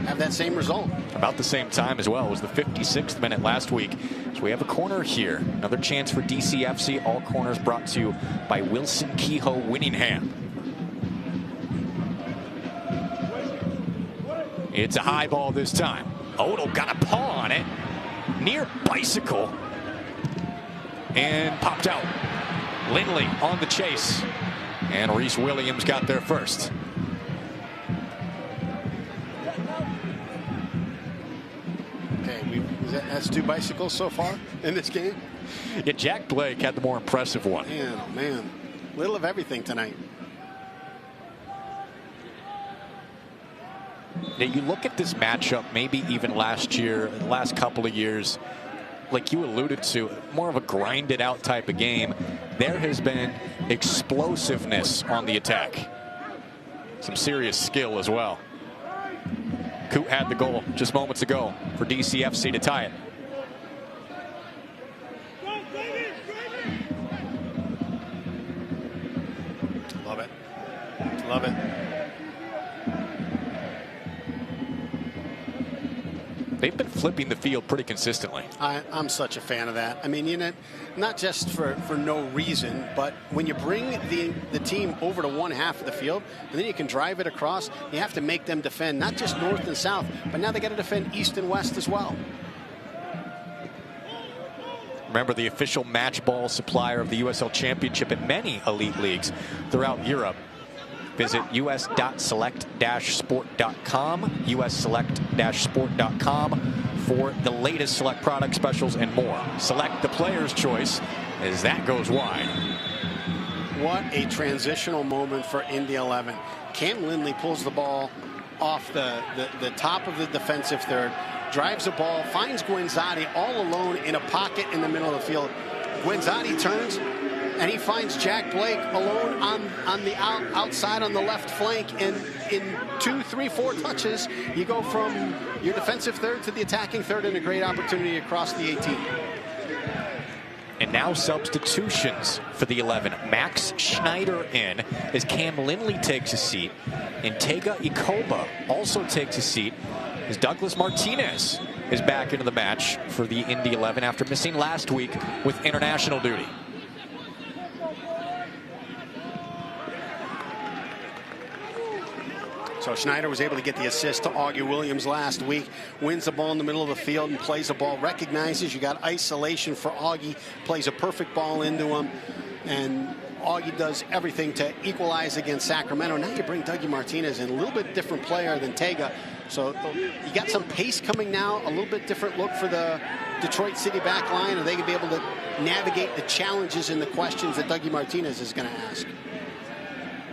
have that same result. About the same time as well. It was the 56th minute last week. So we have a corner here. Another chance for DCFC. All corners brought to you by Wilson Kehoe Winningham. It's a high ball this time. Odo got a paw on it. Near bicycle. And popped out. Lindley on the chase. And Reese Williams got there first. Okay, that's 2 bicycles so far in this game. Yeah, Jack Blake had the more impressive one. Man, oh man. Little of everything tonight. Now you look at this matchup, maybe even last year, the last couple of years, like you alluded to, more of a grinded out type of game. There has been explosiveness on the attack. Some serious skill as well. Coot had the goal just moments ago for DCFC to tie it. Love it. Love it. They've been flipping the field pretty consistently. I'm such a fan of that. I mean, you know, not just for no reason, but when you bring the team over to one half of the field, and then you can drive it across, you have to make them defend, not just north and south, but now they got to defend east and west as well. Remember, the official match ball supplier of the USL Championship in many elite leagues throughout Europe. Visit us.select-sport.com, us-select-sport.com for the latest Select product specials and more. Select the player's choice as that goes wide. What a transitional moment for Indy 11. Cam Lindley pulls the ball off the top of the defensive third, drives the ball, finds Guenzati all alone in a pocket in the middle of the field. Guenzati turns, and he finds Jack Blake alone on the outside on the left flank. And in 2, 3, 4 touches, you go from your defensive third to the attacking third, and a great opportunity across the 18. And now substitutions for the 11. Max Schneider in as Cam Lindley takes a seat. And Tega Ikoba also takes a seat as Douglas Martinez is back into the match for the Indy 11 after missing last week with international duty. So Schneider was able to get the assist to Augie Williams last week. Wins the ball in the middle of the field and plays the ball. Recognizes you got isolation for Augie. Plays a perfect ball into him. And Augie does everything to equalize against Sacramento. Now you bring Dougie Martinez in. A little bit different player than Tega. So you got some pace coming now. A little bit different look for the Detroit City back line. Are they going to be able to navigate the challenges and the questions that Dougie Martinez is going to ask?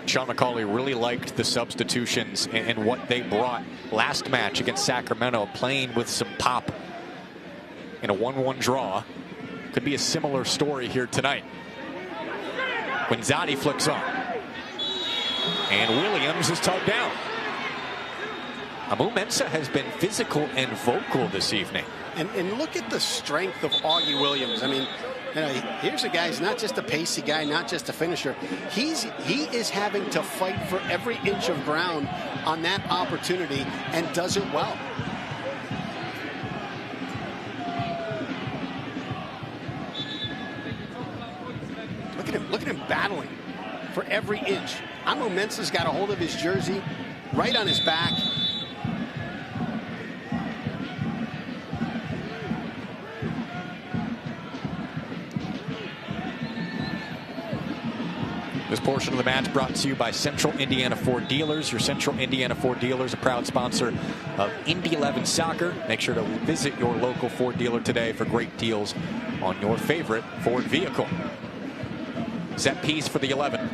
Sean McCauley really liked the substitutions and what they brought last match against Sacramento, playing with some pop in a 1-1 draw. Could be a similar story here tonight. Guenzati flicks on. And Williams is tugged down. Amu Mensah has been physical and vocal this evening. And look at the strength of Augie Williams. I mean, you know, here's a guy who's not just a pacey guy, not just a finisher. He is having to fight for every inch of ground on that opportunity and does it well. Look at him battling for every inch. Amu Mensah's got a hold of his jersey right on his back. This portion of the match brought to you by Central Indiana Ford Dealers. Your Central Indiana Ford Dealers, a proud sponsor of Indy 11 Soccer. Make sure to visit your local Ford dealer today for great deals on your favorite Ford vehicle. Set piece for the 11.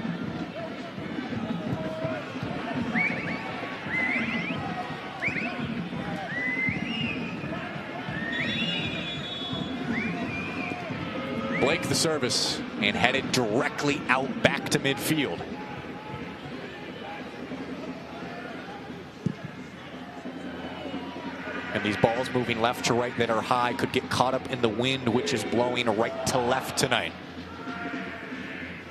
Blake the service and headed directly out back to midfield. And these balls moving left to right that are high could get caught up in the wind, which is blowing right to left tonight.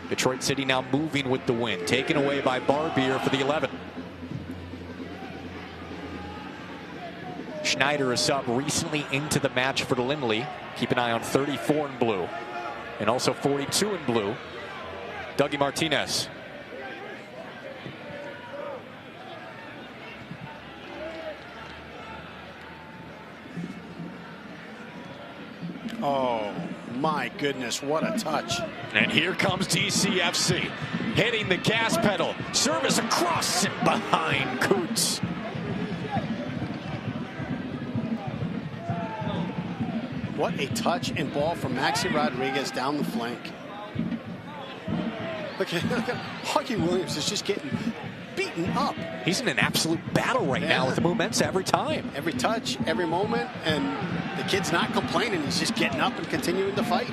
Detroit City now moving with the wind, taken away by Barbier for the 11. Schneider is sub recently into the match for the Lindley. Keep an eye on 34 in blue. And also 42 in blue, Dougie Martinez. Oh, my goodness, what a touch. And here comes DCFC, hitting the gas pedal. Service across and behind Coots. What a touch and ball from Maxi Rodriguez down the flank. Look at Huggy Williams is just getting beaten up. He's in an absolute battle right now with the Momensa every time. Every touch, every moment, and the kid's not complaining. He's just getting up and continuing to fight.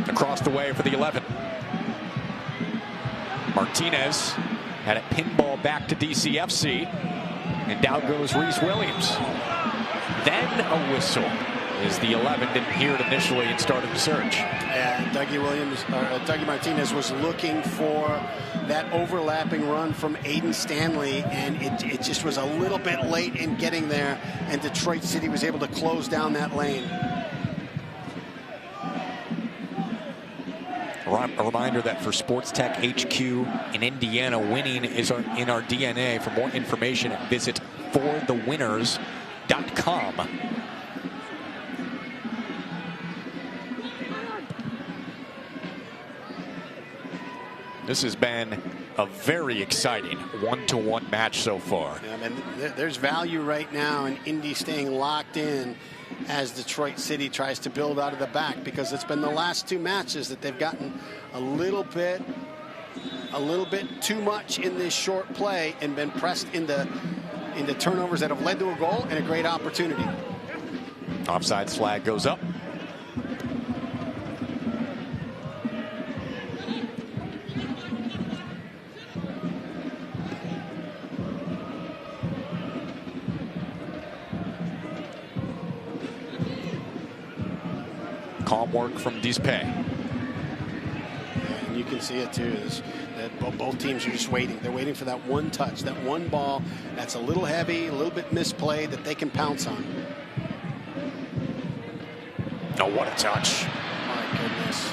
Across the way for the 11. Martinez had it pinball back to DCFC. And down goes Reese Williams. Then a whistle. As the 11 didn't hear it initially and started the search. And Dougie Martinez was looking for that overlapping run from Aiden Stanley, and it just was a little bit late in getting there, and Detroit City was able to close down that lane. A reminder that for Sports Tech HQ in Indiana, winning is in our DNA. For more information, visit forthewinners.com. This has been a very exciting one-to-one match so far. Yeah, and there's value right now in Indy staying locked in as Detroit City tries to build out of the back, because it's been the last two matches that they've gotten a little bit too much in this short play and been pressed into turnovers that have led to a goal and a great opportunity. Offsides flag goes up. Calm work from Dispay. And you can see it too. That both teams are just waiting. They're waiting for that one touch, that one ball that's a little heavy, a little bit misplayed that they can pounce on. Oh, what a touch. My goodness.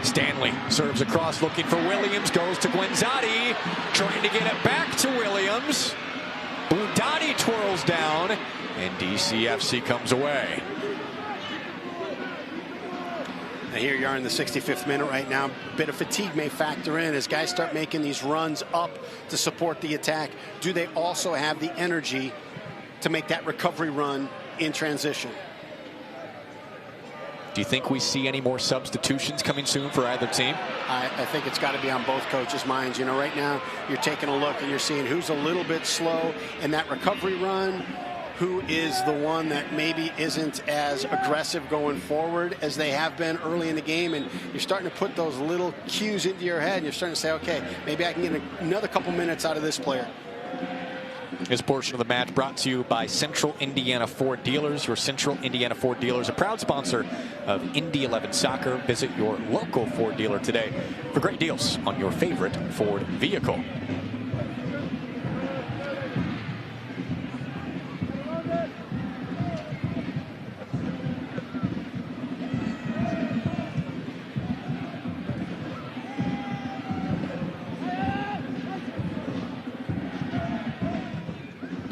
Stanley serves across looking for Williams, goes to Guenzati, trying to get it back to Williams. Budati twirls down, and DCFC comes away. Now here you are in the 65th minute right now. A bit of fatigue may factor in as guys start making these runs up to support the attack. Do they also have the energy to make that recovery run in transition? Do you think we see any more substitutions coming soon for either team? I think it's got to be on both coaches' minds. You know, right now you're taking a look and you're seeing who's a little bit slow in that recovery run, who is the one that maybe isn't as aggressive going forward as they have been early in the game, and you're starting to put those little cues into your head, and you're starting to say, okay, maybe I can get another couple minutes out of this player. This portion of the match brought to you by Central Indiana Ford Dealers. Your Central Indiana Ford Dealers, a proud sponsor of Indy 11 Soccer. Visit your local Ford dealer today for great deals on your favorite Ford vehicle.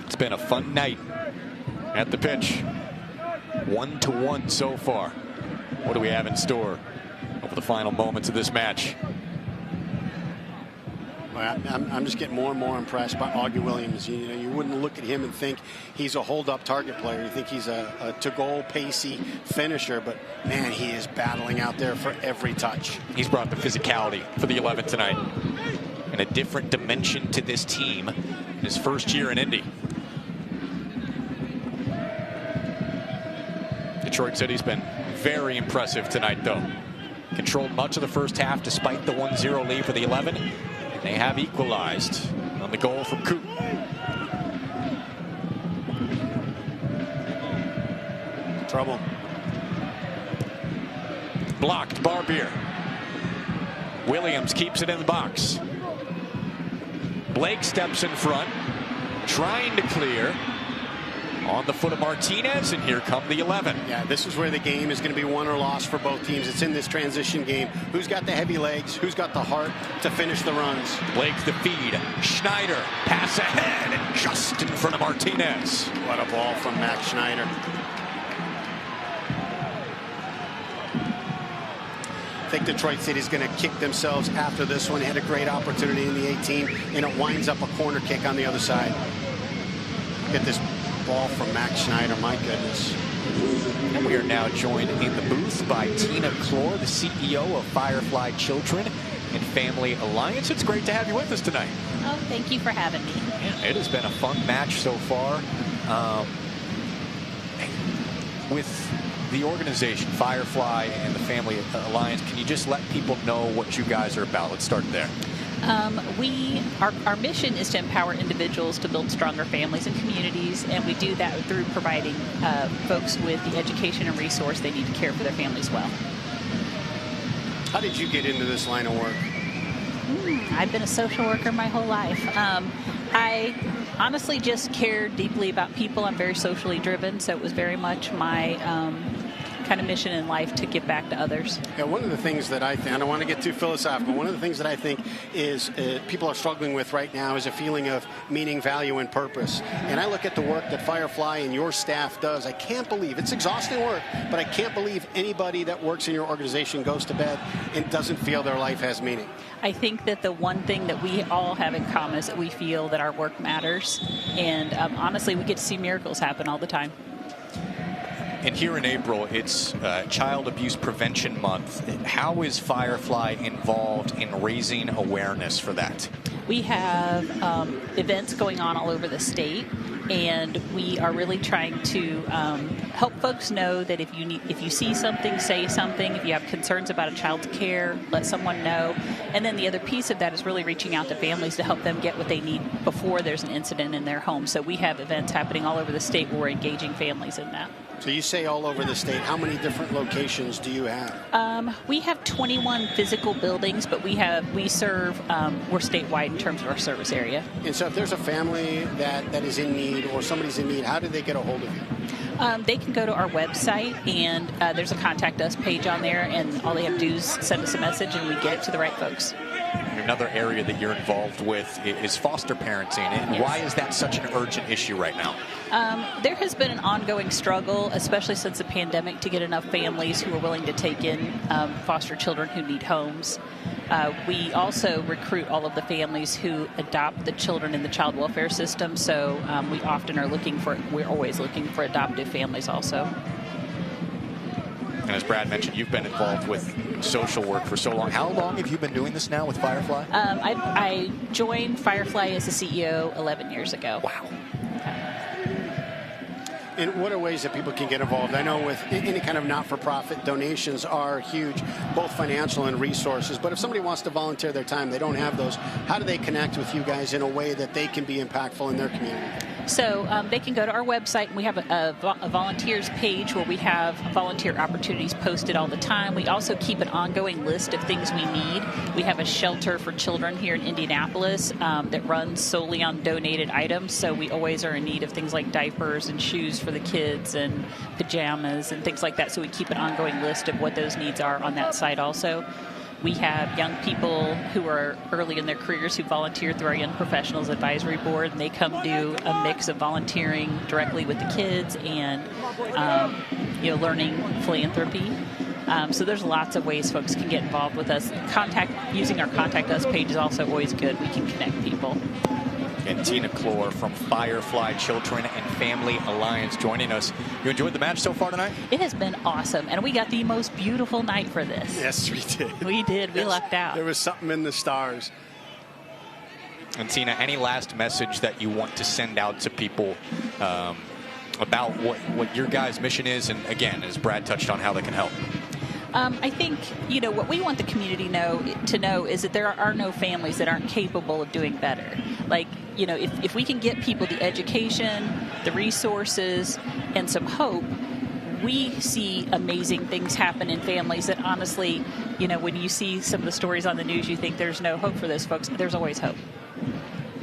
It's been a fun night at the pitch. 1-1 so far. What do we have in store over the final moments of this match? Well, I'm just getting more and more impressed by Augie Williams. You know, you wouldn't look at him and think he's a hold-up target player. You think he's a to-goal, pacey finisher, but, man, he is battling out there for every touch. He's brought the physicality for the 11 tonight and a different dimension to this team in his first year in Indy. Detroit City's been very impressive tonight, though. Controlled much of the first half despite the 1-0 lead for the 11. And they have equalized on the goal from Coop. Trouble. Blocked, Barbier. Williams keeps it in the box. Blake steps in front, trying to clear. On the foot of Martinez, and here come the 11. Yeah, this is where the game is going to be won or lost for both teams. It's in this transition game. Who's got the heavy legs? Who's got the heart to finish the runs? Blake the feed. Schneider, pass ahead, and just in front of Martinez. What a ball from Max Schneider. I think Detroit City's going to kick themselves after this one. They had a great opportunity in the 18, and it winds up a corner kick on the other side. Get this ball from Max Schneider, my goodness. And we are now joined in the booth by Tina Clore, the CEO of Firefly Children and Family Alliance. It's great to have you with us tonight. Oh, thank you for having me. Yeah, it has been a fun match so far. With the organization, Firefly and the Family Alliance, can you just let people know what you guys are about? Let's start there. Our mission is to empower individuals to build stronger families and communities, and we do that through providing folks with the education and resource they need to care for their families well. How did you get into this line of work? I've been a social worker my whole life. I honestly just care deeply about people. I'm very socially driven, so it was very much my kind of mission in life to give back to others. Yeah, one of the things that I think, I don't want to get too philosophical, one of the things that I think is people are struggling with right now is a feeling of meaning, value, and purpose. And I look at the work that Firefly and your staff does. I can't believe, it's exhausting work, but I can't believe anybody that works in your organization goes to bed and doesn't feel their life has meaning. I think that the one thing that we all have in common is that we feel that our work matters. And honestly, we get to see miracles happen all the time. And here in April, it's Child Abuse Prevention Month. How is Firefly involved in raising awareness for that? We have events going on all over the state, and we are really trying to help folks know that if you see something, say something. If you have concerns about a child's care, let someone know. And then the other piece of that is really reaching out to families to help them get what they need before there's an incident in their home. So we have events happening all over the state where we're engaging families in that. So you say all over the state. How many different locations do you have? We have 21 physical buildings, but we're statewide in terms of our service area. And so if there's a family that is in need or somebody's in need, how do they get a hold of you? They can go to our website, and there's a contact us page on there, and all they have to do is send us a message, and we get it to the right folks. Another area that you're involved with is foster parenting. And yes. Why is that such an urgent issue right now? There has been an ongoing struggle, especially since the pandemic, to get enough families who are willing to take in foster children who need homes. We also recruit all of the families who adopt the children in the child welfare system, so we're always looking for adoptive families also. And as Brad mentioned, you've been involved with social work for so long. How long have you been doing this now with Firefly? I joined Firefly as the CEO 11 years ago. Wow. And what are ways that people can get involved? I know with any kind of not-for-profit, donations are huge, both financial and resources. But if somebody wants to volunteer their time, they don't have those. How do they connect with you guys in a way that they can be impactful in their community? So they can go to our website, and we have a volunteers page where we have volunteer opportunities posted all the time. We also keep an ongoing list of things we need. We have a shelter for children here in Indianapolis that runs solely on donated items, so we always are in need of things like diapers and shoes for the kids and pajamas and things like that, so we keep an ongoing list of what those needs are on that site also. We have young people who are early in their careers who volunteer through our Young Professionals Advisory Board, and they come do a mix of volunteering directly with the kids and learning philanthropy. So there's lots of ways folks can get involved with us. Using our Contact Us page is also always good. We can connect people. And Tina Clore from Firefly Children and Family Alliance joining us. You enjoyed the match so far tonight? It has been awesome, and we got the most beautiful night for this. Yes, we did. We did. We lucked out. There was something in the stars. And Tina, any last message that you want to send out to people about what your guys' mission is? And again, as Brad touched on, how they can help. I think, what we want the community to know is that there are no families that aren't capable of doing better. Like, if we can get people the education, the resources, and some hope, we see amazing things happen in families that honestly, when you see some of the stories on the news, you think there's no hope for those folks. There's always hope.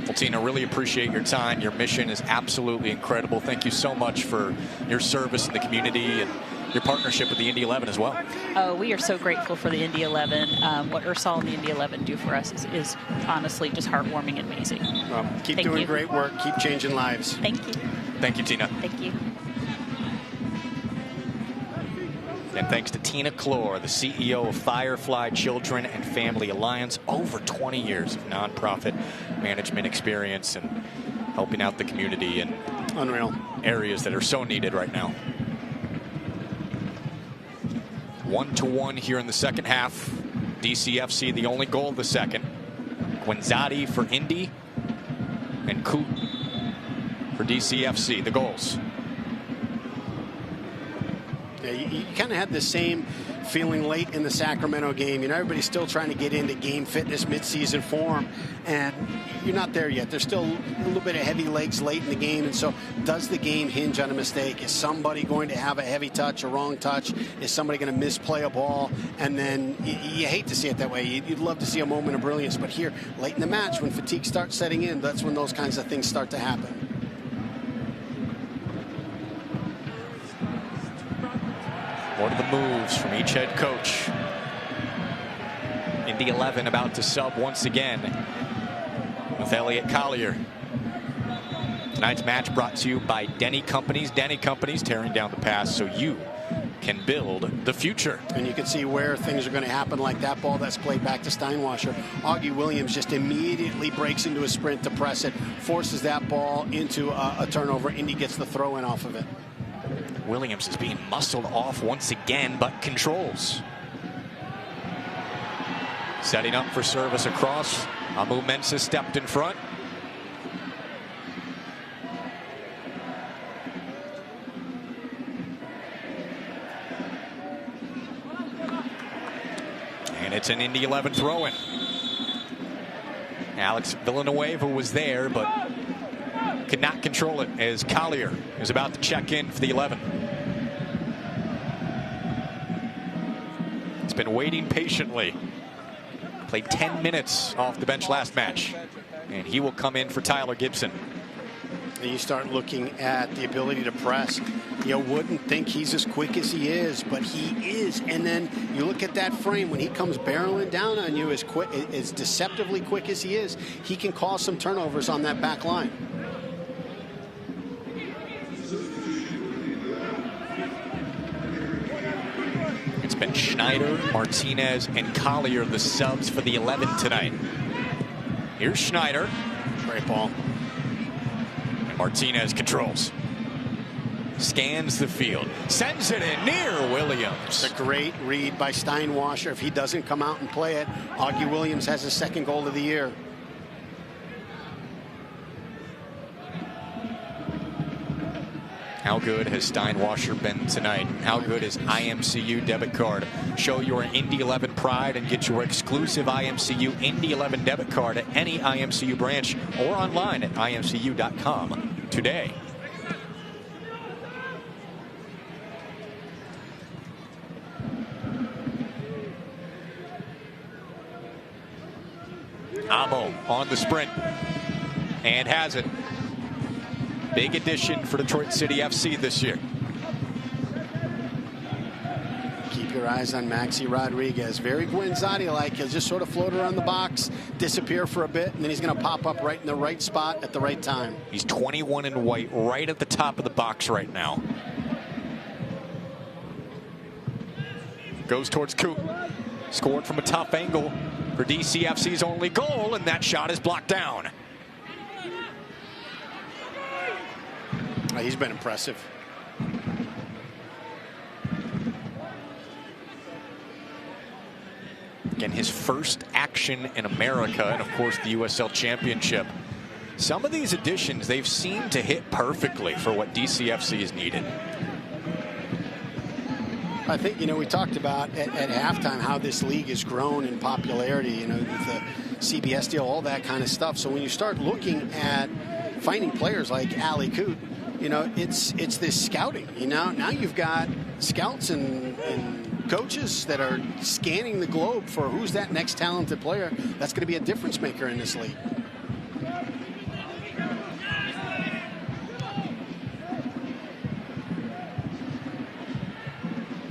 Well, Tina, really appreciate your time. Your mission is absolutely incredible. Thank you so much for your service in the community and your partnership with the Indy 11 as well. Oh, we are so grateful for the Indy 11. What Ursal and the Indy 11 do for us is honestly just heartwarming and amazing. Well, keep doing great work. Keep changing lives. Thank you. Thank you, Tina. Thank you. And thanks to Tina Clore, the CEO of Firefly Children and Family Alliance. Over 20 years of nonprofit management experience and helping out the community in unreal areas that are so needed right now. 1-1 here in the second half. DCFC the only goal of the second. Guinzati for Indy and Coot for DCFC, the goals. Yeah, you kind of had the same feeling late in the Sacramento game. Everybody's still trying to get into game fitness, midseason form, and you're not there yet. There's still a little bit of heavy legs late in the game, and so does the game hinge on a mistake? Is somebody going to have a heavy touch, a wrong touch? Is somebody going to misplay a ball? And then you hate to see it that way. You'd love to see a moment of brilliance, but here, late in the match, when fatigue starts setting in, that's when those kinds of things start to happen. One of the moves from each head coach. Indy 11 about to sub once again with Elliot Collier. Tonight's match brought to you by Denny Companies. Denny Companies tearing down the past so you can build the future. And you can see where things are going to happen, like that ball that's played back to Steinwasser. Augie Williams just immediately breaks into a sprint to press it, forces that ball into a turnover. Indy gets the throw in off of it. Williams is being muscled off once again, but controls. Setting up for service across. Amu Mensah stepped in front. And it's an Indy 11 throw-in. Alex Villanueva was there, but could not control it as Collier is about to check in for the 11. It's been waiting patiently. Played 10 minutes off the bench last match, and he will come in for Tyler Gibson. And you start looking at the ability to press. You wouldn't think he's as quick as he is, but he is. And then you look at that frame when he comes barreling down on you as deceptively quick as he is, he can cause some turnovers on that back line. It's been Schneider, Martinez, and Collier, the subs for the 11 tonight. Here's Schneider. Great ball. And Martinez controls. Scans the field. Sends it in near Williams. It's a great read by Steinwasser. If he doesn't come out and play it, Augie Williams has his second goal of the year. How good has Steinwasser been tonight? How good is IMCU debit card? Show your Indy 11 pride and get your exclusive IMCU Indy 11 debit card at any IMCU branch or online at imcu.com today. Amo on the sprint and has it. Big addition for Detroit City FC this year. Keep your eyes on Maxi Rodriguez. Very Guinzati-like. He'll just sort of float around the box, disappear for a bit, and then he's going to pop up right in the right spot at the right time. He's 21 in white, right at the top of the box right now. Goes towards Coot. Scored from a tough angle for DCFC's only goal, and that shot is blocked down. He's been impressive. Again, his first action in America, and of course the USL Championship. Some of these additions, they've seemed to hit perfectly for what DCFC is needed. I think, we talked about at halftime how this league has grown in popularity, with the CBS deal, all that kind of stuff. So when you start looking at finding players like Ali Coot, it's this scouting. Now you've got scouts and coaches that are scanning the globe for who's that next talented player that's going to be a difference maker in this league.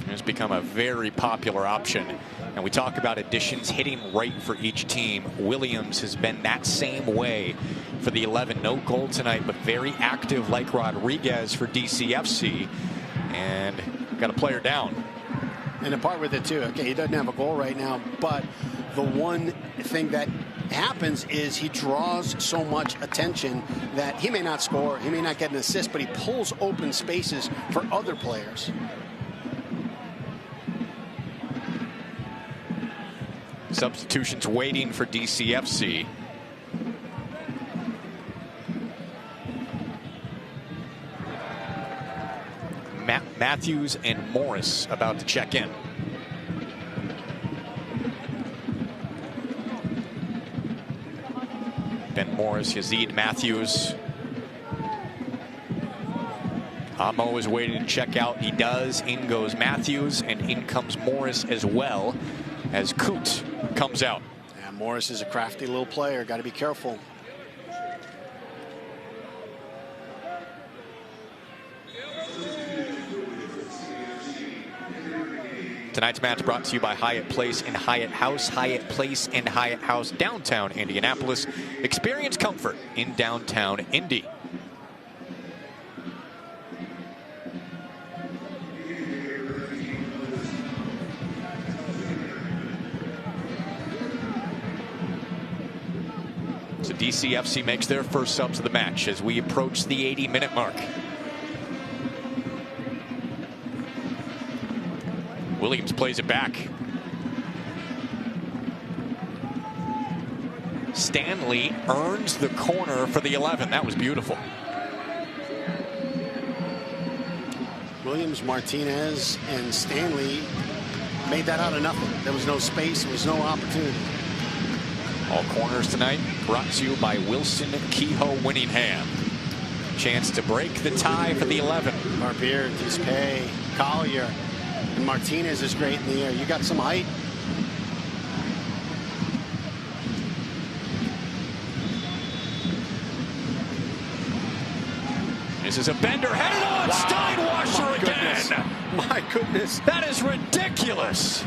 It's become a very popular option. And we talk about additions hitting right for each team. Williams has been that same way for the 11. No goal tonight, but very active like Rodriguez for DCFC. And got a player down. And the part with it, too, okay, he doesn't have a goal right now, but the one thing that happens is he draws so much attention that he may not score, he may not get an assist, but he pulls open spaces for other players. Substitutions waiting for DCFC. Matthews and Morris about to check in. Ben Morris, Yazid Matthews. Amo is waiting to check out. He does. In goes Matthews, and in comes Morris as well as Coot comes out. Yeah, Morris is a crafty little player. Got to be careful. Tonight's match brought to you by Hyatt Place and Hyatt House. Hyatt Place and Hyatt House, downtown Indianapolis. Experience comfort in downtown Indy. So DCFC makes their first subs of the match as we approach the 80-minute mark. Williams plays it back. Stanley earns the corner for the 11. That was beautiful. Williams, Martinez, and Stanley made that out of nothing. There was no space. There was no opportunity. All corners tonight brought to you by Wilson Kehoe Winningham. Chance to break the tie for the 11. Barbier, Dispay, Collier, and Martinez is great in the air. You got some height. This is a bender headed on. Wow. Steinwasser again. My goodness. That is ridiculous.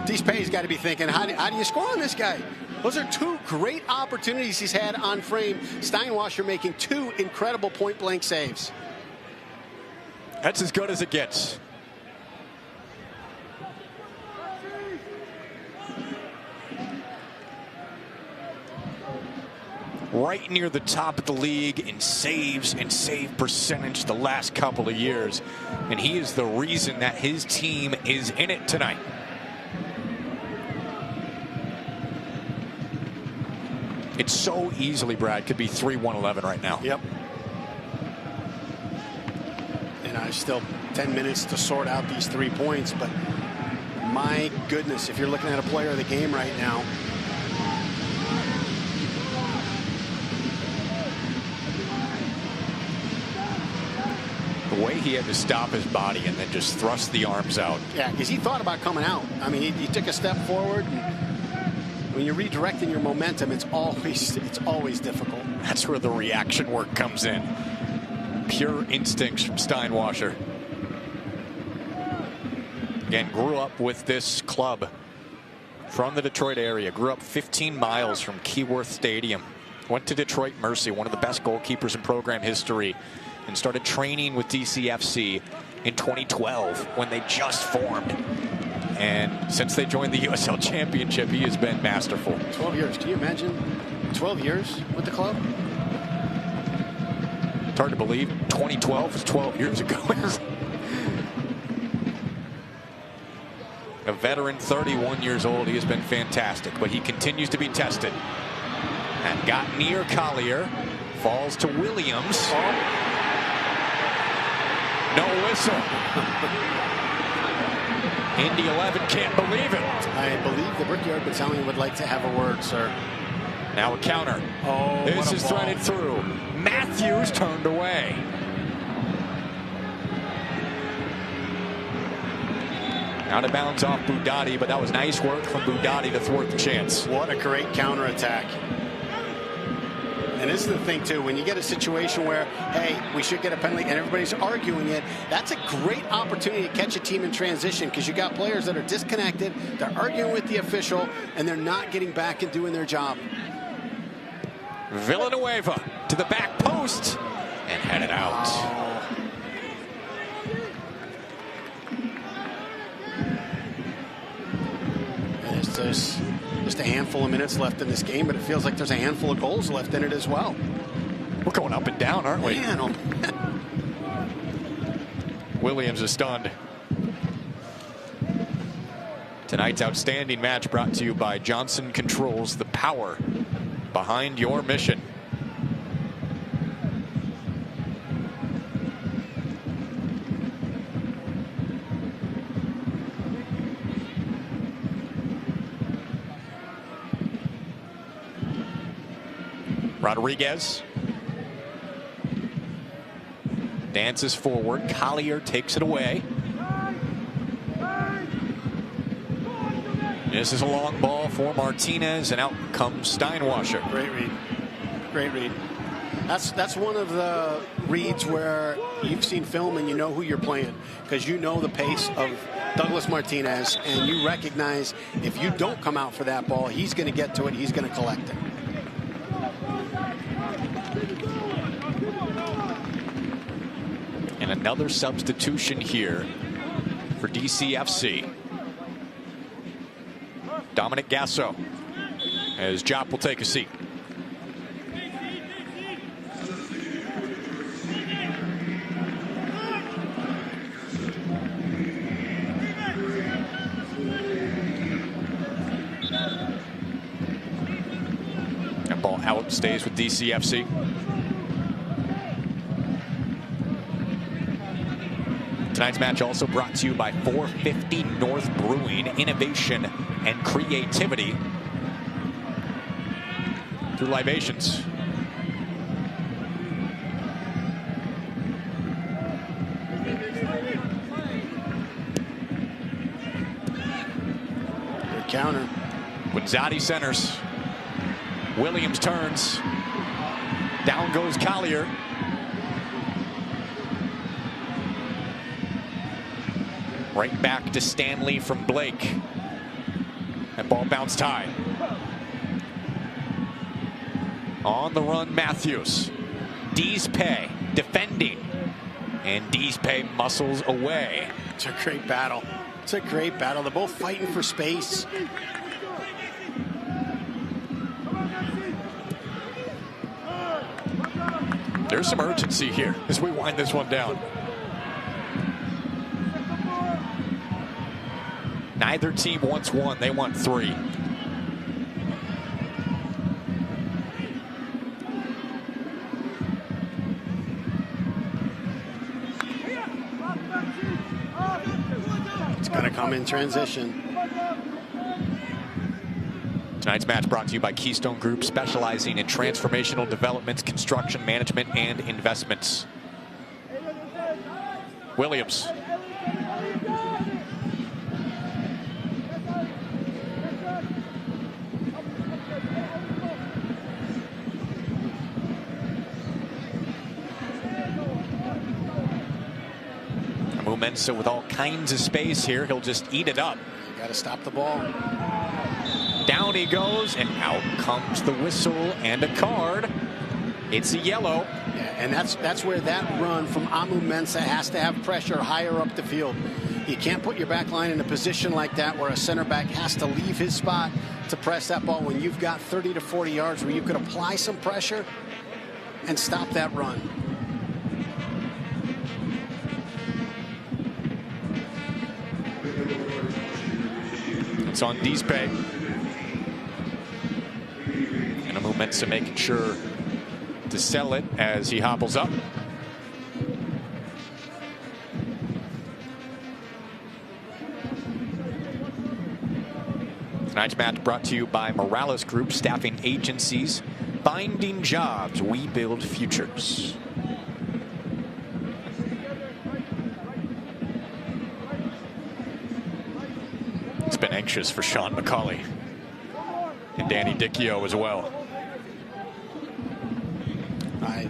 Dispay's got to be thinking, how do you score on this guy? Those are two great opportunities he's had on frame. Steinwasser making two incredible point-blank saves. That's as good as it gets. Right near the top of the league in saves and save percentage the last couple of years. And he is the reason that his team is in it tonight. It's so easily, Brad, could be 3-1-11 right now. Yep. And I still 10 minutes to sort out these 3 points, but my goodness, if you're looking at a player of the game right now, the way he had to stop his body and then just thrust the arms out. Yeah, because he thought about coming out. I mean, he took a step forward. And when you're redirecting your momentum, it's always difficult. That's where the reaction work comes in. Pure instincts from Steinwasser. Again, grew up with this club from the Detroit area. Grew up 15 miles from Keyworth Stadium. Went to Detroit Mercy, one of the best goalkeepers in program history. and started training with DCFC in 2012 when they just formed. And since they joined the USL Championship, he has been masterful. 12 years. Can you imagine 12 years with the club? It's hard to believe. 2012 was 12 years ago. A veteran, 31 years old. He has been fantastic, but he continues to be tested. And got near Collier. Falls to Williams. No whistle. Indy 11 can't believe it. I believe the Brickyard Battalion would like to have a word, sir. Now a counter. Oh, this is threaded through. Matthews turned away. Out of bounds off Budati, but that was nice work from Budati to thwart the chance. What a great counterattack. And this is the thing, too, when you get a situation where, hey, we should get a penalty and everybody's arguing it, that's a great opportunity to catch a team in transition because you got players that are disconnected, they're arguing with the official, and they're not getting back and doing their job. Villanueva to the back post and headed out. There's just a handful of minutes left in this game, but it feels like there's a handful of goals left in it as well. We're going up and down, aren't we? Man, Williams is stunned. Tonight's outstanding match brought to you by Johnson Controls, the power behind your mission. Rodriguez dances forward. Collier takes it away. This is a long ball for Martinez, and out comes Steinwasser. Great read. Great read. That's one of the reads where you've seen film and you know who you're playing because you know the pace of Douglas Martinez, and you recognize if you don't come out for that ball, he's going to get to it, he's going to collect it. And another substitution here for DCFC. Dominic Gasso, as Jop will take a seat. That ball out, stays with DCFC. Tonight's match also brought to you by 450 North Brewing, innovation and creativity through libations. Good counter. Guinzotti centers. Williams turns. Down goes Collier. Right back to Stanley from Blake. And ball bounced high. On the run, Matthews. Deespe defending. And Deespe muscles away. It's a great battle. It's a great battle. They're both fighting for space. There's some urgency here as we wind this one down. Neither team wants one, they want three. It's going to come in transition. Tonight's match brought to you by Keystone Group, specializing in transformational developments, construction management, and investments. Williams. Mensa with all kinds of space here. He'll just eat it up. Got to stop the ball. Down he goes, and out comes the whistle and a card. It's a yellow. Yeah, And that's where that run from Amu Mensah has to have pressure higher up the field. You can't put your back line in a position like that where a center back has to leave his spot to press that ball when you've got 30 to 40 yards where you could apply some pressure and stop that run. It's on Dispe. And Amu Mensah making sure to sell it as he hobbles up. Tonight's match brought to you by Morales Group, staffing agencies, finding jobs, we build futures. It's been anxious for Sean McCauley and Danny Dicchio as well.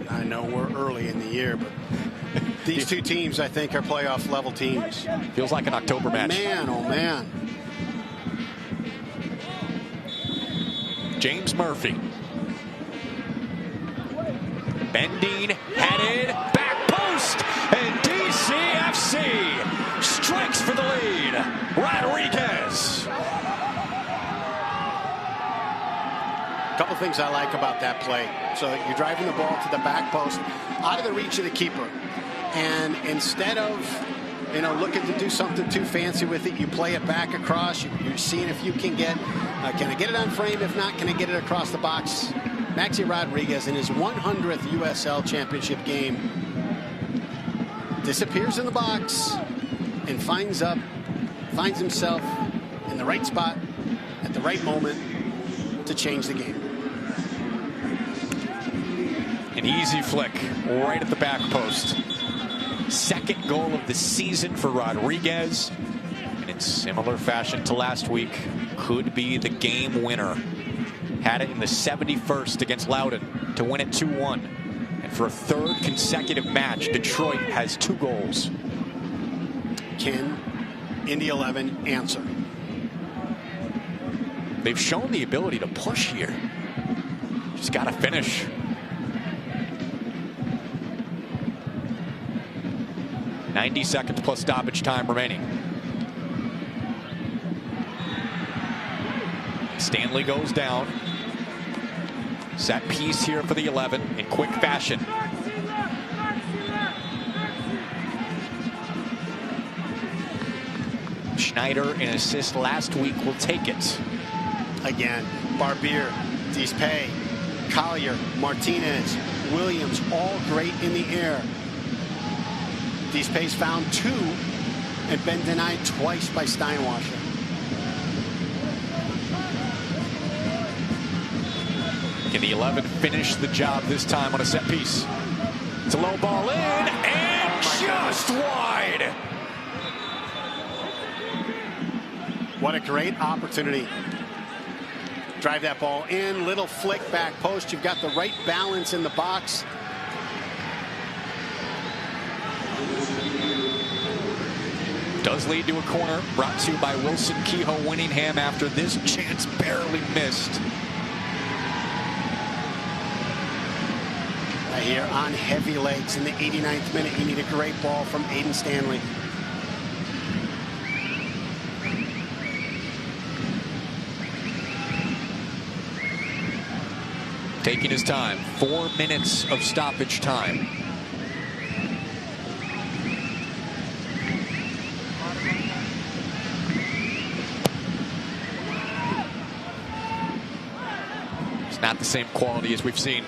I know we're early in the year, but these two teams, I think, are playoff level teams. Feels like an October match. Man, oh man. James Murphy. Bending, headed, back post, and DCFC strikes for the lead. Rodriguez. A couple things I like about that play. So you're driving the ball to the back post, out of the reach of the keeper. And instead of, looking to do something too fancy with it, you play it back across. You're seeing if you can get, can I get it on frame? If not, can I get it across the box? Maxi Rodriguez in his 100th USL Championship game disappears in the box and finds himself in the right spot at the right moment to change the game. An easy flick right at the back post. Second goal of the season for Rodriguez. And in similar fashion to last week, could be the game winner. Had it in the 71st against Loudoun to win it 2-1. And for a third consecutive match, Detroit has 2 goals. Can Indy 11 answer? They've shown the ability to push here. Just got to finish. .90 seconds plus stoppage time remaining. Stanley goes down. Set piece here for the 11 in quick fashion. Schneider, an assist last week, will take it. Again, Barbier, Dispe, Collier, Martinez, Williams, all great in the air. Dispe's found 2 and been denied twice by Steinwasser. Can the 11 finish the job this time on a set piece? It's a low ball in and just wide. What a great opportunity. Drive that ball in, little flick back post. You've got the right balance in the box. Does lead to a corner, brought to you by Wilson Kehoe Winningham after this chance barely missed. Right here on heavy legs in the 89th minute, you need a great ball from Aiden Stanley. Taking his time, 4 minutes of stoppage time. It's not the same quality as we've seen.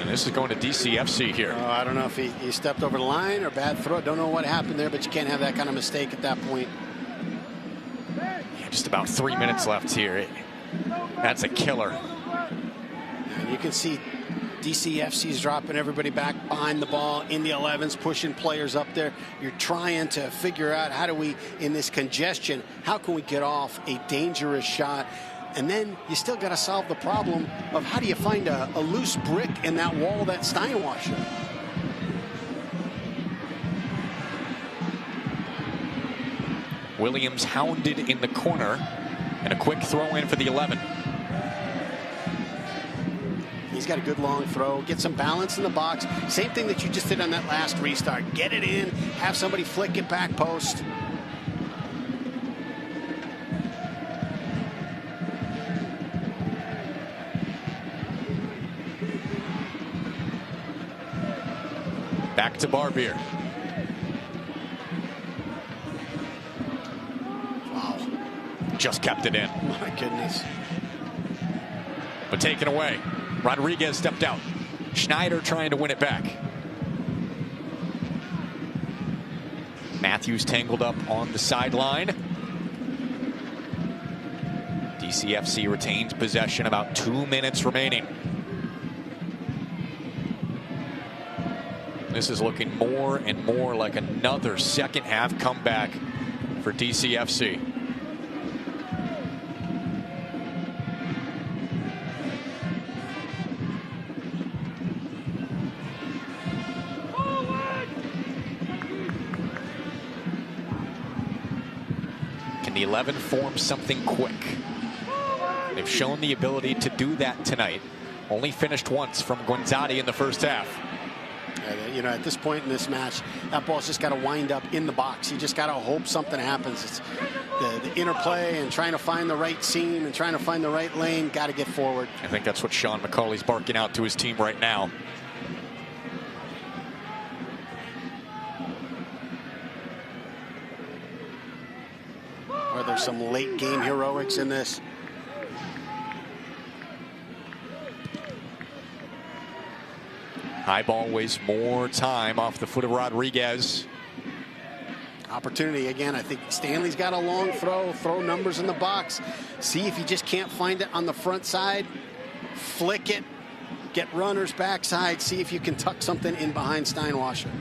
This is going to DCFC here. I don't know if he stepped over the line or bad throw. Don't know what happened there, but you can't have that kind of mistake at that point. Yeah, just about 3 minutes left here. That's a killer. And you can see DCFC's dropping everybody back behind the ball. Indy 11's pushing players up there. You're trying to figure out how do we, in this congestion, how can we get off a dangerous shot? And then you still got to solve the problem of how do you find a loose brick in that wall that's Steinwasser. Williams hounded in the corner, and a quick throw in for the 11. He's got a good long throw, get some balance in the box. Same thing that you just did on that last restart. Get it in, have somebody flick it back post. Back to Barbier. Wow. Just kept it in. My goodness. But taken away. Rodriguez stepped out. Schneider trying to win it back. Matthews tangled up on the sideline. DCFC retains possession, about 2 minutes remaining. This is looking more and more like another second half comeback for DCFC. Can the 11 form something quick? They've shown the ability to do that tonight. Only finished once from Guanzati in the first half. You know, at this point in this match, that ball's just got to wind up in the box. You just got to hope something happens. It's the interplay and trying to find the right seam and trying to find the right lane. Got to get forward. I think that's what Sean McCauley's barking out to his team right now. Are there some late game heroics in this? High ball wastes more time off the foot of Rodriguez. Opportunity again. I think Stanley's got a long throw numbers in the box. See if you just can't find it on the front side. Flick it. Get runners backside. See if you can tuck something in behind Steinwasser.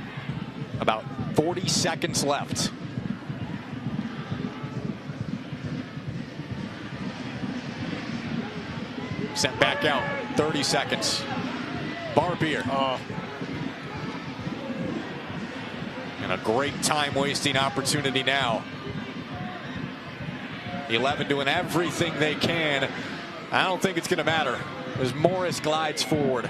About 40 seconds left. Sent back out. 30 seconds. Barbier. And a great time-wasting opportunity now. The 11 doing everything they can. I don't think it's going to matter as Morris glides forward.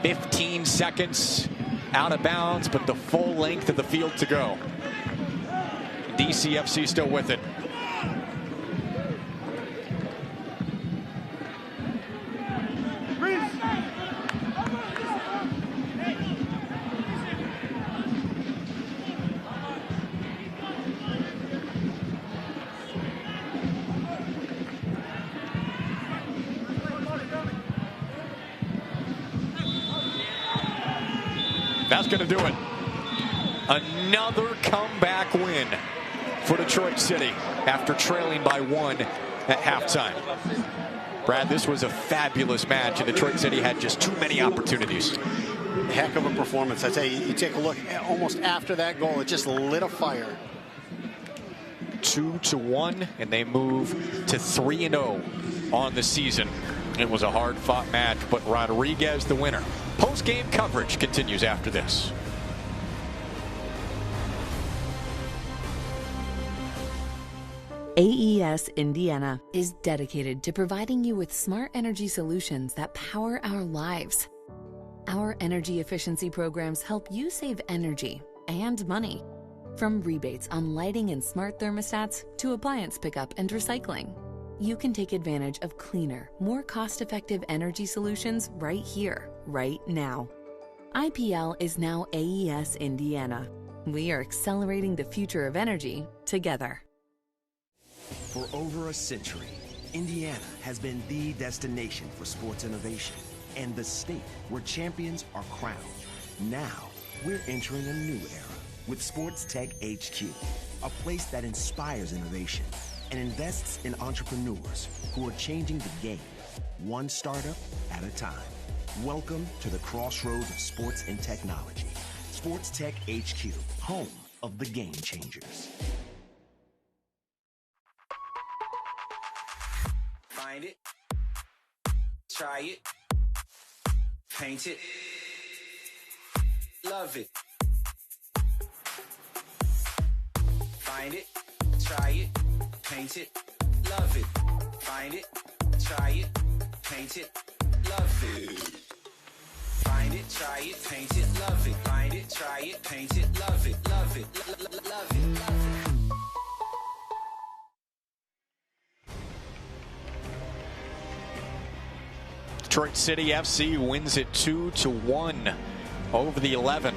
15 seconds out of bounds, but the full length of the field to go. DCFC still with it. That's going to do it. Another comeback win for Detroit City after trailing by 1 at halftime. Brad, this was a fabulous match, and Detroit City had just too many opportunities. Heck of a performance. I tell you, you take a look almost after that goal, it just lit a fire. 2-1, and they move to 3-0 on the season. It was a hard-fought match, but Rodriguez the winner. Post-game coverage continues after this. AES Indiana is dedicated to providing you with smart energy solutions that power our lives. Our energy efficiency programs help you save energy and money. From rebates on lighting and smart thermostats to appliance pickup and recycling. You can take advantage of cleaner, more cost-effective energy solutions right here, right now. IPL is now AES Indiana. We are accelerating the future of energy together. For over a century, Indiana has been the destination for sports innovation and the state where champions are crowned. Now, we're entering a new era with Sports Tech HQ, a place that inspires innovation and invests in entrepreneurs who are changing the game, one startup at a time. Welcome to the crossroads of sports and technology. Sports Tech HQ, home of the game changers. Find it, try it, paint it, love it. Find it, try it, paint it, love it. Find it, try it, paint it, love it. Find it, try it, paint it, love it. Find it, try it, paint it, love it, love it, love it, love it. Detroit City FC wins it 2-1 over the 11.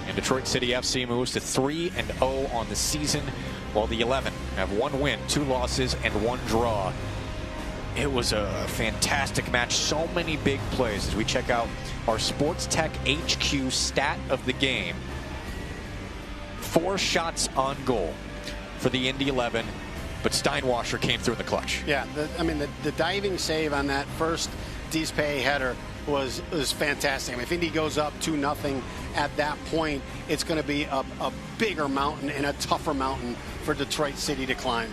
And Detroit City FC moves to 3-0 on the season, while the 11 have 1 win, 2 losses, and 1 draw. It was a fantastic match. So many big plays as we check out our Sports Tech HQ stat of the game. 4 shots on goal for the Indy 11, but Steinwasser came through in the clutch. Yeah, the diving save on that first Dispe header was fantastic. I mean, if Indy goes up 2-0 at that point, it's going to be a bigger mountain and a tougher mountain for Detroit City to climb.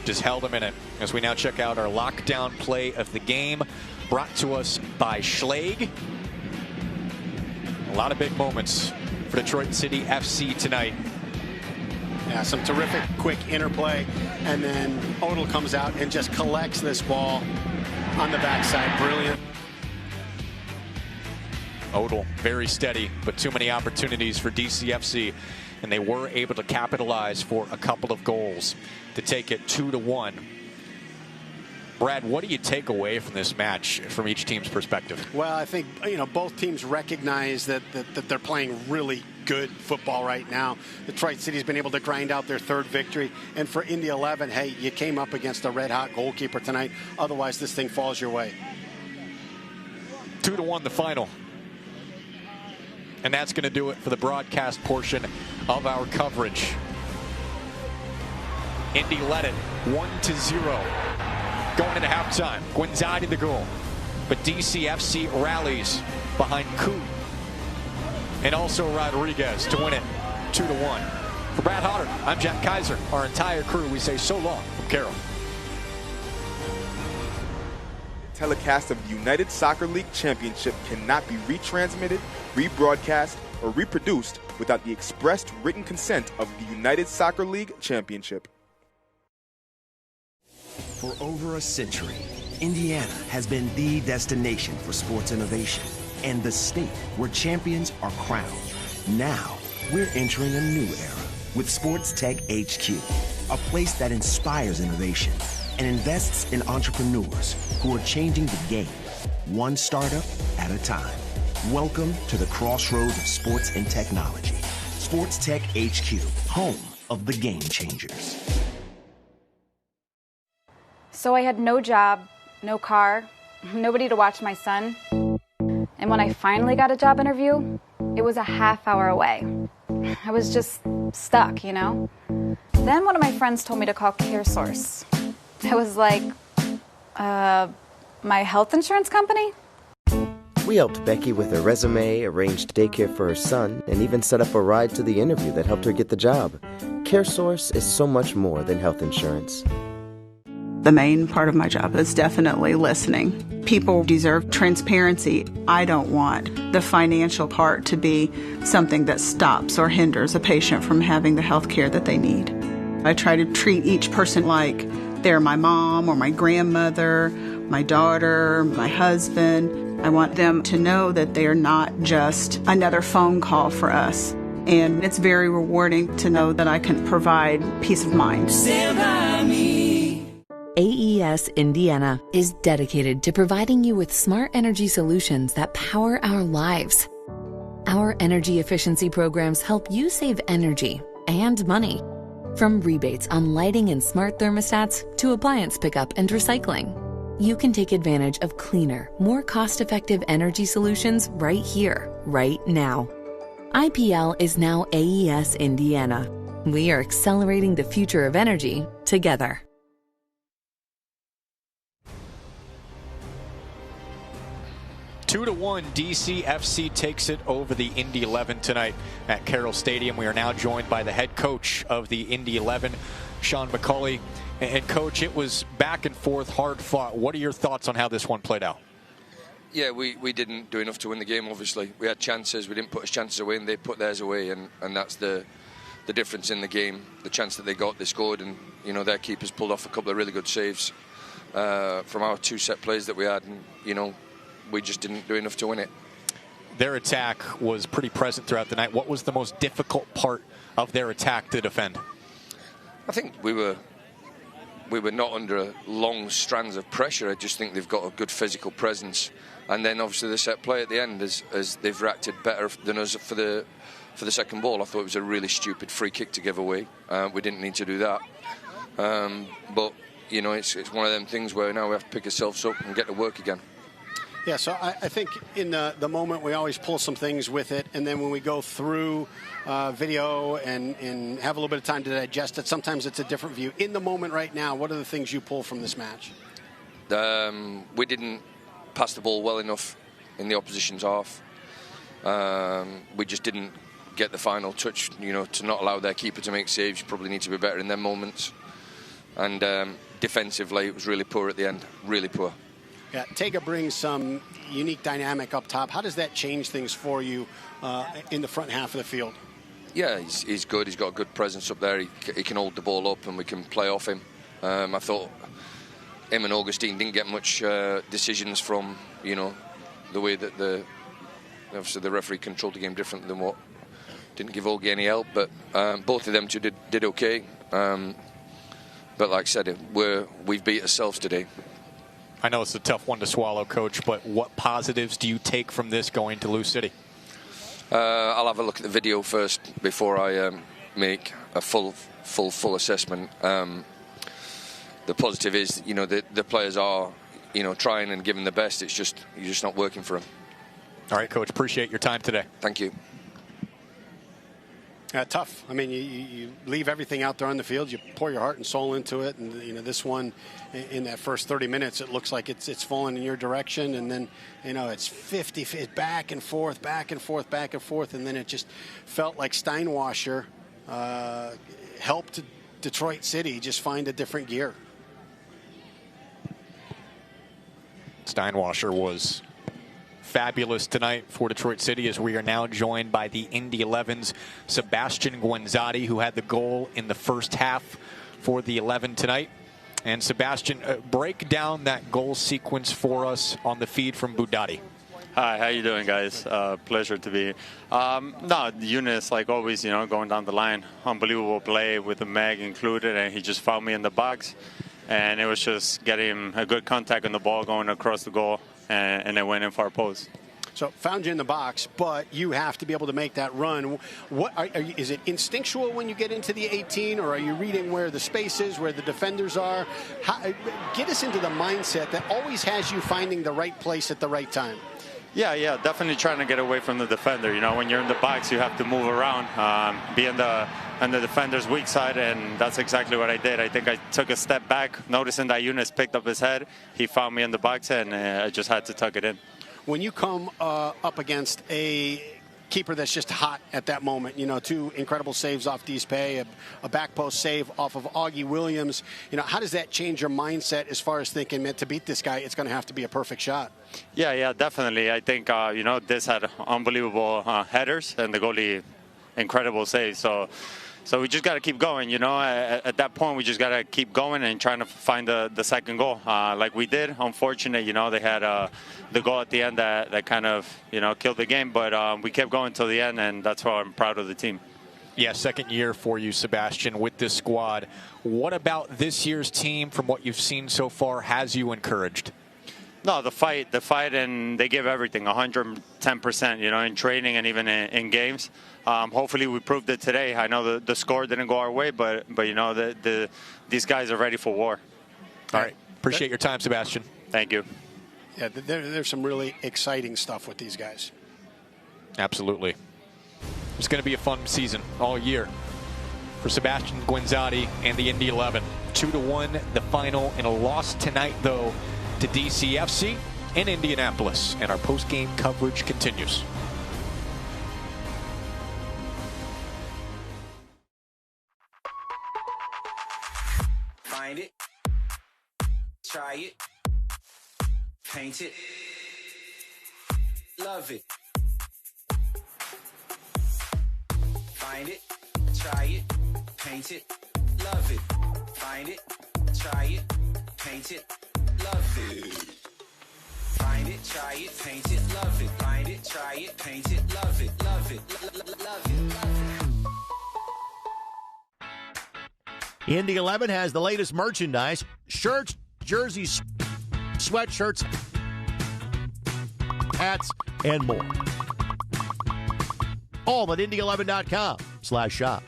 Just held them in it as we now check out our lockdown play of the game, brought to us by Schlag. A lot of big moments for Detroit City FC tonight. Yeah, some terrific quick interplay, and then Odell comes out and just collects this ball on the backside. Brilliant. Odell very steady, but too many opportunities for DCFC, and they were able to capitalize for a couple of goals to take it 2-1. Brad, what do you take away from this match from each team's perspective? Well, I think both teams recognize that they're playing really good football right now. Detroit City's been able to grind out their 3rd victory, and for Indy 11, hey, you came up against a red-hot goalkeeper tonight. Otherwise, this thing falls your way. 2-1 the final. And that's going to do it for the broadcast portion of our coverage. Indy led it 1-0 going into halftime. Guinzadi the goal. But DCFC rallies behind Koo and also Rodriguez to win it 2-1. For Brad Hodder, I'm Jack Kaiser. Our entire crew, we say so long from Carroll. Telecast of the United Soccer League Championship cannot be retransmitted, rebroadcast, or reproduced without the expressed written consent of the United Soccer League Championship. For over a century, Indiana has been the destination for sports innovation and the state where champions are crowned. Now, we're entering a new era with Sports Tech HQ, a place that inspires innovation and invests in entrepreneurs who are changing the game, one startup at a time. Welcome to the crossroads of sports and technology. Sports Tech HQ, home of the game changers. So I had no job, no car, nobody to watch my son. And when I finally got a job interview, it was a half hour away. I was just stuck, you know? Then one of my friends told me to call CareSource. I was like, my health insurance company? We helped Becky with her resume, arranged daycare for her son, and even set up a ride to the interview that helped her get the job. CareSource is so much more than health insurance. The main part of my job is definitely listening. People deserve transparency. I don't want the financial part to be something that stops or hinders a patient from having the health care that they need. I try to treat each person like they're my mom or my grandmother, my daughter, my husband. I want them to know that they're not just another phone call for us. And it's very rewarding to know that I can provide peace of mind. Stand by me. AES Indiana is dedicated to providing you with smart energy solutions that power our lives. Our energy efficiency programs help you save energy and money. From rebates on lighting and smart thermostats to appliance pickup and recycling, you can take advantage of cleaner, more cost-effective energy solutions right here, right now. IPL is now AES Indiana. We are accelerating the future of energy together. Two to 1, DCFC takes it over the Indy 11 tonight at Carroll Stadium. We are now joined by the head coach of the Indy 11, Sean McCauley. And Coach, it was back and forth, hard fought. What are your thoughts on how this one played out? Yeah, we didn't do enough to win the game, obviously. We had chances, we didn't put our chances away, and they put theirs away, and that's the difference in the game. The chance that they got, they scored, and, you know, their keepers pulled off a couple of really good saves from our 2 set plays that we had, and, you know, we just didn't do enough to win it. Their attack was pretty present throughout the night. What was the most difficult part of their attack to defend? I think we were not under long strands of pressure. I just think they've got a good physical presence. And then obviously the set play at the end, as they've reacted better than us for the second ball. I thought it was a really stupid free kick to give away. We didn't need to do that. But, you know, it's one of them things where now we have to pick ourselves up and get to work again. Yeah, so I think in the moment we always pull some things with it, and then when we go through video and have a little bit of time to digest it, sometimes it's a different view. In the moment right now, what are the things you pull from this match? We didn't pass the ball well enough in the opposition's half. We just didn't get the final touch, you know, to not allow their keeper to make saves. You probably need to be better in them moments. And defensively, it was really poor at the end, really poor. Yeah, Tega brings some unique dynamic up top. How does that change things for you in the front half of the field? Yeah, he's good. He's got a good presence up there. He can hold the ball up and we can play off him. I thought him and Augustine didn't get much decisions from, you know, the way that obviously the referee controlled the game different than what. Didn't give Augie any help, but both of them two did okay. But like I said, we've beat ourselves today. I know it's a tough one to swallow, Coach, but what positives do you take from this going to Lou City? I'll have a look at the video first before I make a full assessment. The positive is, you know, the players are, you know, trying and giving the best. It's just you're just not working for them. All right, Coach. Appreciate your time today. Thank you. Tough. I mean, you leave everything out there on the field. You pour your heart and soul into it, and you know this one, in that first 30 minutes, it looks like it's falling in your direction, and then you know it's 50 back and forth, back and forth, back and forth, and then it just felt like Steinwasser helped Detroit City just find a different gear. Steinwasser was fabulous tonight for Detroit City, as we are now joined by the Indy 11's Sebastian Guenzati, who had the goal in the first half for the 11 tonight. And Sebastian, break down that goal sequence for us on the feed from Budati. Hi, how you doing, guys? Pleasure to be here. No, Eunice, like always, you know, going down the line, unbelievable play with the Meg included, and he just found me in the box. And it was just getting a good contact on the ball going across the goal, and it went in for our post. So found you in the box, but you have to be able to make that run. What is it instinctual when you get into the 18, or are you reading where the space is, where the defenders are? Get us into the mindset that always has you finding the right place at the right time. Yeah, definitely trying to get away from the defender. You know, when you're in the box, you have to move around, be on the defender's weak side, and that's exactly what I did. I think I took a step back, noticing that Eunice picked up his head. He found me in the box, and I just had to tuck it in. When you come up against a keeper that's just hot at that moment, you know, 2 incredible saves off Dispay, a back post save off of Augie Williams, you know, how does that change your mindset as far as thinking, man, to beat this guy, it's going to have to be a perfect shot? Yeah, definitely. I think, you know, this had unbelievable headers, and the goalie, incredible save. So we just got to keep going, you know. At that point, we just got to keep going and trying to find the second goal like we did. Unfortunate, you know, they had the goal at the end that kind of, you know, killed the game. But we kept going till the end, and that's why I'm proud of the team. Yeah, second year for you, Sebastian, with this squad. What about this year's team, from what you've seen so far, has you encouraged? No, the fight, and they give everything, 110%, you know, in training and even in games. Hopefully we proved it today. I know the score didn't go our way, but you know, these guys are ready for war. All right. Appreciate your time, Sebastian. Thank you. Yeah, there's some really exciting stuff with these guys. Absolutely. It's going to be a fun season all year for Sebastian Guenzati and the Indy 11. 2-1 the final, in a loss tonight, though, to DCFC in Indianapolis. And our post-game coverage continues. Find it, try it, paint it, love it. Find it, try it, paint it, love it. Find it, try it, paint it, love it. Find it, try it, paint it, love it. Find it, try it, paint it, love it, love it, love it, love it. Indy 11 has the latest merchandise: shirts, jerseys, sweatshirts, hats, and more. All at Indy11.com/shop.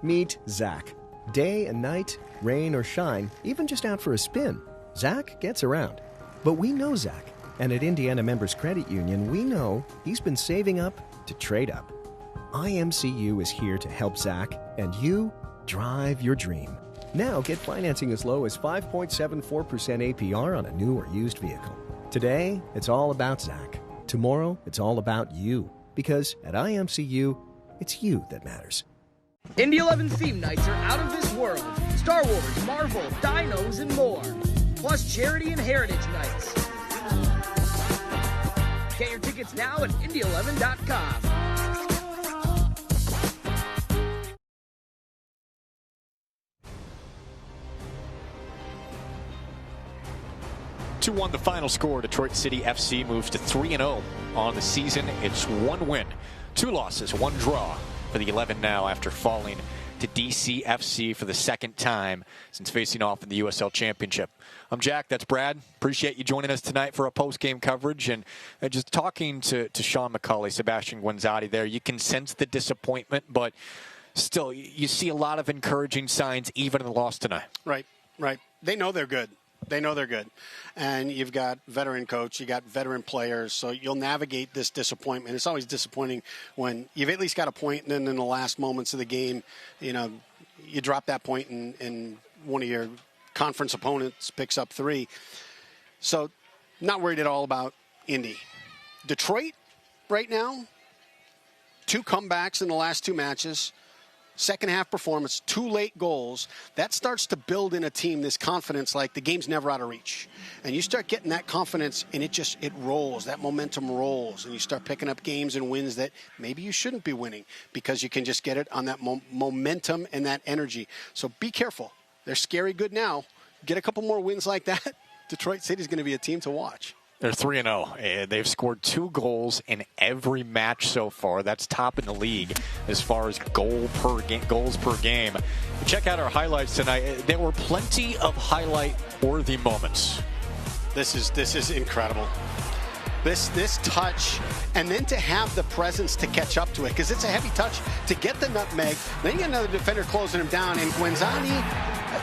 Meet Zach. Day and night, rain or shine, even just out for a spin, Zach gets around. But we know Zach, and at Indiana Members Credit Union, we know he's been saving up to trade up. IMCU is here to help Zach and you drive your dream. Now get financing as low as 5.74% APR on a new or used vehicle. Today, it's all about Zach. Tomorrow, it's all about you. Because at IMCU, it's you that matters. Indy 11 theme nights are out of this world. Star Wars, Marvel, Dinos, and more. Plus charity and heritage nights. Get your tickets now at Indy11.com. 2-1 the final score. Detroit City FC moves to 3-0 on the season. It's 1 win, 2 losses, 1 draw for the 11 now after falling to DCFC for the second time since facing off in the USL Championship. I'm Jack, that's Brad. Appreciate you joining us tonight for a post-game coverage. And just talking to Sean McCauley, Sebastian Guenzati there, you can sense the disappointment, but still, you see a lot of encouraging signs even in the loss tonight. Right. They know they're good. They know they're good. And you've got veteran coach, you got veteran players, so you'll navigate this disappointment. It's always disappointing when you've at least got a point, and then in the last moments of the game, you drop that point and one of your conference opponents picks up 3. So not worried at all about Indy. Detroit right now, 2 comebacks in the last 2 matches. Second half performance, 2 late goals. That starts to build in a team this confidence, like the game's never out of reach. And you start getting that confidence, and it rolls. That momentum rolls, and you start picking up games and wins that maybe you shouldn't be winning because you can just get it on that momentum and that energy. So be careful. They're scary good now. Get a couple more wins like that. Detroit City's going to be a team to watch. They're 3-0. They've scored 2 goals in every match so far. That's top in the league as far as goals per game. Check out our highlights tonight. There were plenty of highlight-worthy moments. This is incredible. This touch, and then to have the presence to catch up to it, because it's a heavy touch to get the nutmeg. Then you get another defender closing him down, and Guenzati,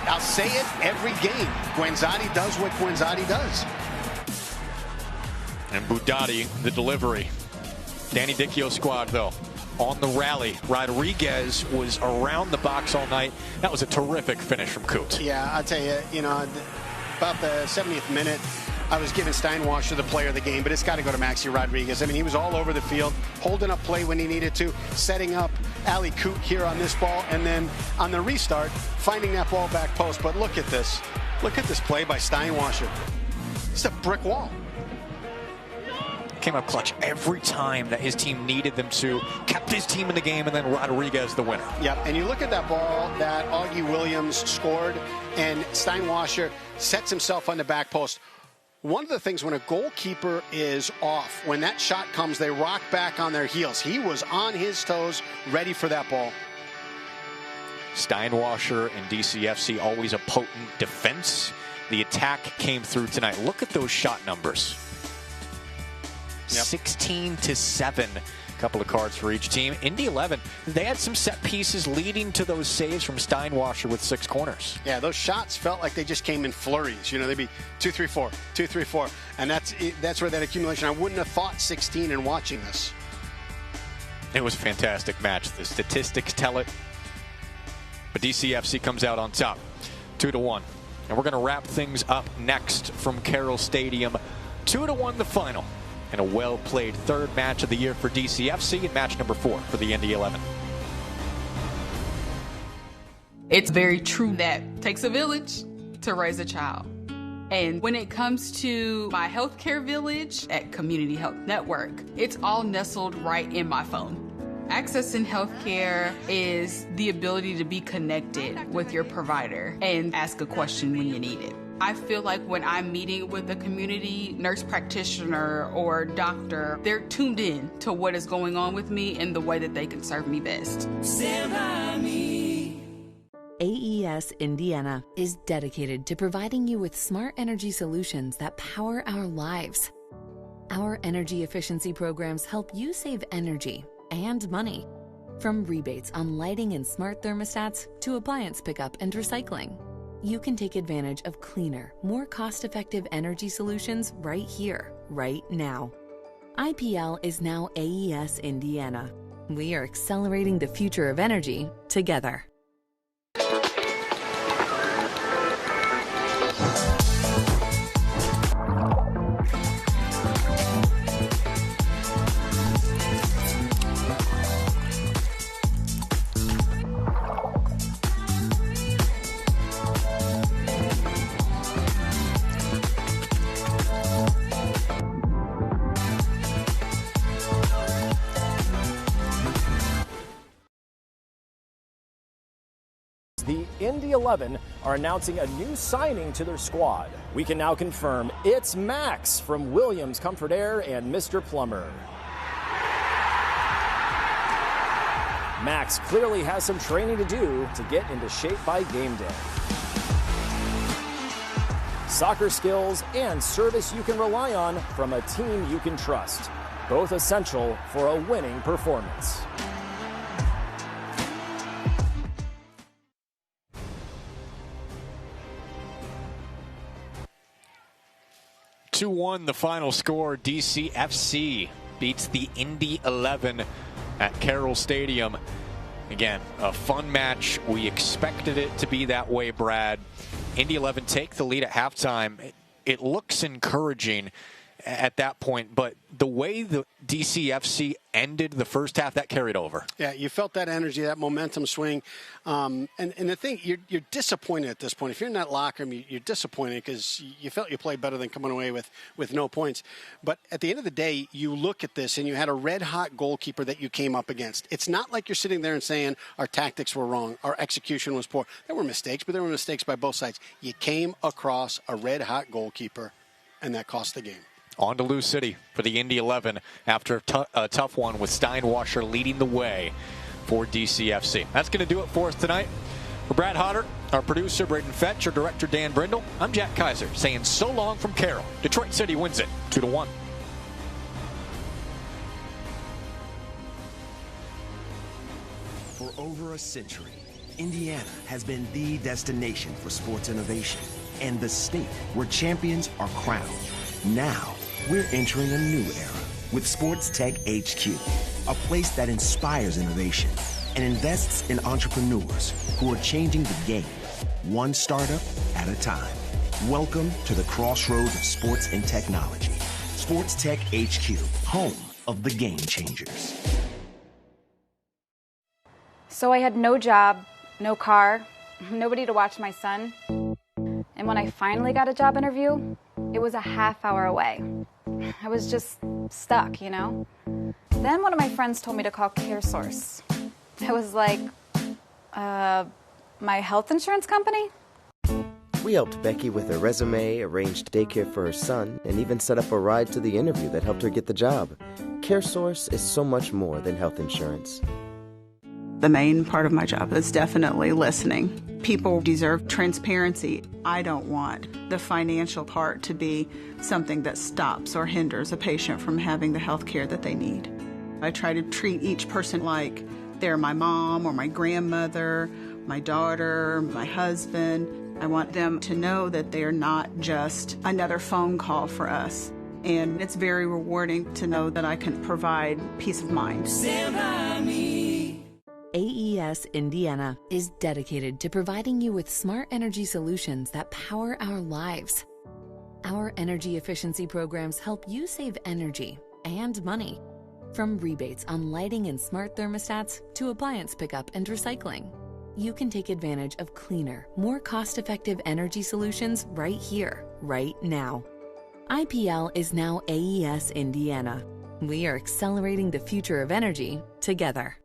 I'll say it every game, Guenzati does what Guenzati does. And Budati, the delivery. Danny Dichio's squad, though, on the rally. Rodriguez was around the box all night. That was a terrific finish from Coote. Yeah, I'll tell you, about the 70th minute, I was giving Steinwasser the player of the game, but it's got to go to Maxi Rodriguez. I mean, he was all over the field, holding up play when he needed to, setting up Ali Coote here on this ball, and then on the restart, finding that ball back post. But look at this. Look at this play by Steinwasser. It's a brick wall. Came up clutch every time that his team needed them to, kept his team in the game, and then Rodriguez the winner. Yep, and you look at that ball that Augie Williams scored, and Steinwasser sets himself on the back post. One of the things when a goalkeeper is off, when that shot comes, they rock back on their heels. He was on his toes, ready for that ball. Steinwasser and DCFC always a potent defense. The attack came through tonight. Look at those shot numbers. Yep. 16-7 couple of cards for each team. Indy 11, they had some set pieces leading to those saves from Steinwasser with 6 corners. Yeah, those shots felt like they just came in flurries. You know, they'd be 2-3-4, 2-3-4, and that's where that accumulation. I wouldn't have thought 16 in watching this. It was a fantastic match. The statistics tell it. But DCFC comes out on top, 2-1. And we're going to wrap things up next from Carroll Stadium. 2-1 the final. And a well-played third match of the year for DCFC and match number 4 for the Indy 11. It's very true that it takes a village to raise a child. And when it comes to my healthcare village at Community Health Network, it's all nestled right in my phone. Accessing healthcare is the ability to be connected with your provider and ask a question when you need it. I feel like when I'm meeting with a community nurse practitioner or doctor, they're tuned in to what is going on with me and the way that they can serve me best. Stand by me. AES Indiana is dedicated to providing you with smart energy solutions that power our lives. Our energy efficiency programs help you save energy and money. From rebates on lighting and smart thermostats to appliance pickup and recycling, you can take advantage of cleaner, more cost-effective energy solutions right here, right now. IPL is now AES Indiana. We are accelerating the future of energy together. The Indy 11 are announcing a new signing to their squad. We can now confirm it's Max from Williams Comfort Air and Mr. Plumber. Max clearly has some training to do to get into shape by game day. Soccer skills and service you can rely on from a team you can trust. Both essential for a winning performance. The final score. DCFC beats the Indy 11 at Carroll Stadium. Again, a fun match. We expected it to be that way, Brad. Indy 11 take the lead at halftime. It looks encouraging at that point, but the way the DCFC ended the first half, that carried over. Yeah, you felt that energy, that momentum swing. And the thing, you're disappointed at this point. If you're in that locker room, you're disappointed because you felt you played better than coming away with no points. But at the end of the day, you look at this and you had a red-hot goalkeeper that you came up against. It's not like you're sitting there and saying our tactics were wrong, our execution was poor. There were mistakes, but there were mistakes by both sides. You came across a red-hot goalkeeper, and that cost the game. On to Lou City for the Indy 11 after a tough one with Steinwasser leading the way for DCFC. That's going to do it for us tonight. For Brad Hodder, our producer Braden Fetch, our director Dan Brindle, I'm Jack Kaiser saying so long from Carroll. Detroit City wins it 2-1. For over a century, Indiana has been the destination for sports innovation and the state where champions are crowned. Now, we're entering a new era with Sports Tech HQ, a place that inspires innovation and invests in entrepreneurs who are changing the game, one startup at a time. Welcome to the crossroads of sports and technology. Sports Tech HQ, home of the game changers. So I had no job, no car, nobody to watch my son. And when I finally got a job interview, it was a half hour away. I was just stuck, you know? Then one of my friends told me to call CareSource. I was like, my health insurance company? We helped Becky with her resume, arranged daycare for her son, and even set up a ride to the interview that helped her get the job. CareSource is so much more than health insurance. The main part of my job is definitely listening. People deserve transparency. I don't want the financial part to be something that stops or hinders a patient from having the health care that they need. I try to treat each person like they're my mom or my grandmother, my daughter, my husband. I want them to know that they're not just another phone call for us. And it's very rewarding to know that I can provide peace of mind. Stand by me. AES Indiana is dedicated to providing you with smart energy solutions that power our lives. Our energy efficiency programs help you save energy and money. From rebates on lighting and smart thermostats to appliance pickup and recycling, you can take advantage of cleaner, more cost-effective energy solutions right here, right now. IPL is now AES Indiana. We are accelerating the future of energy together.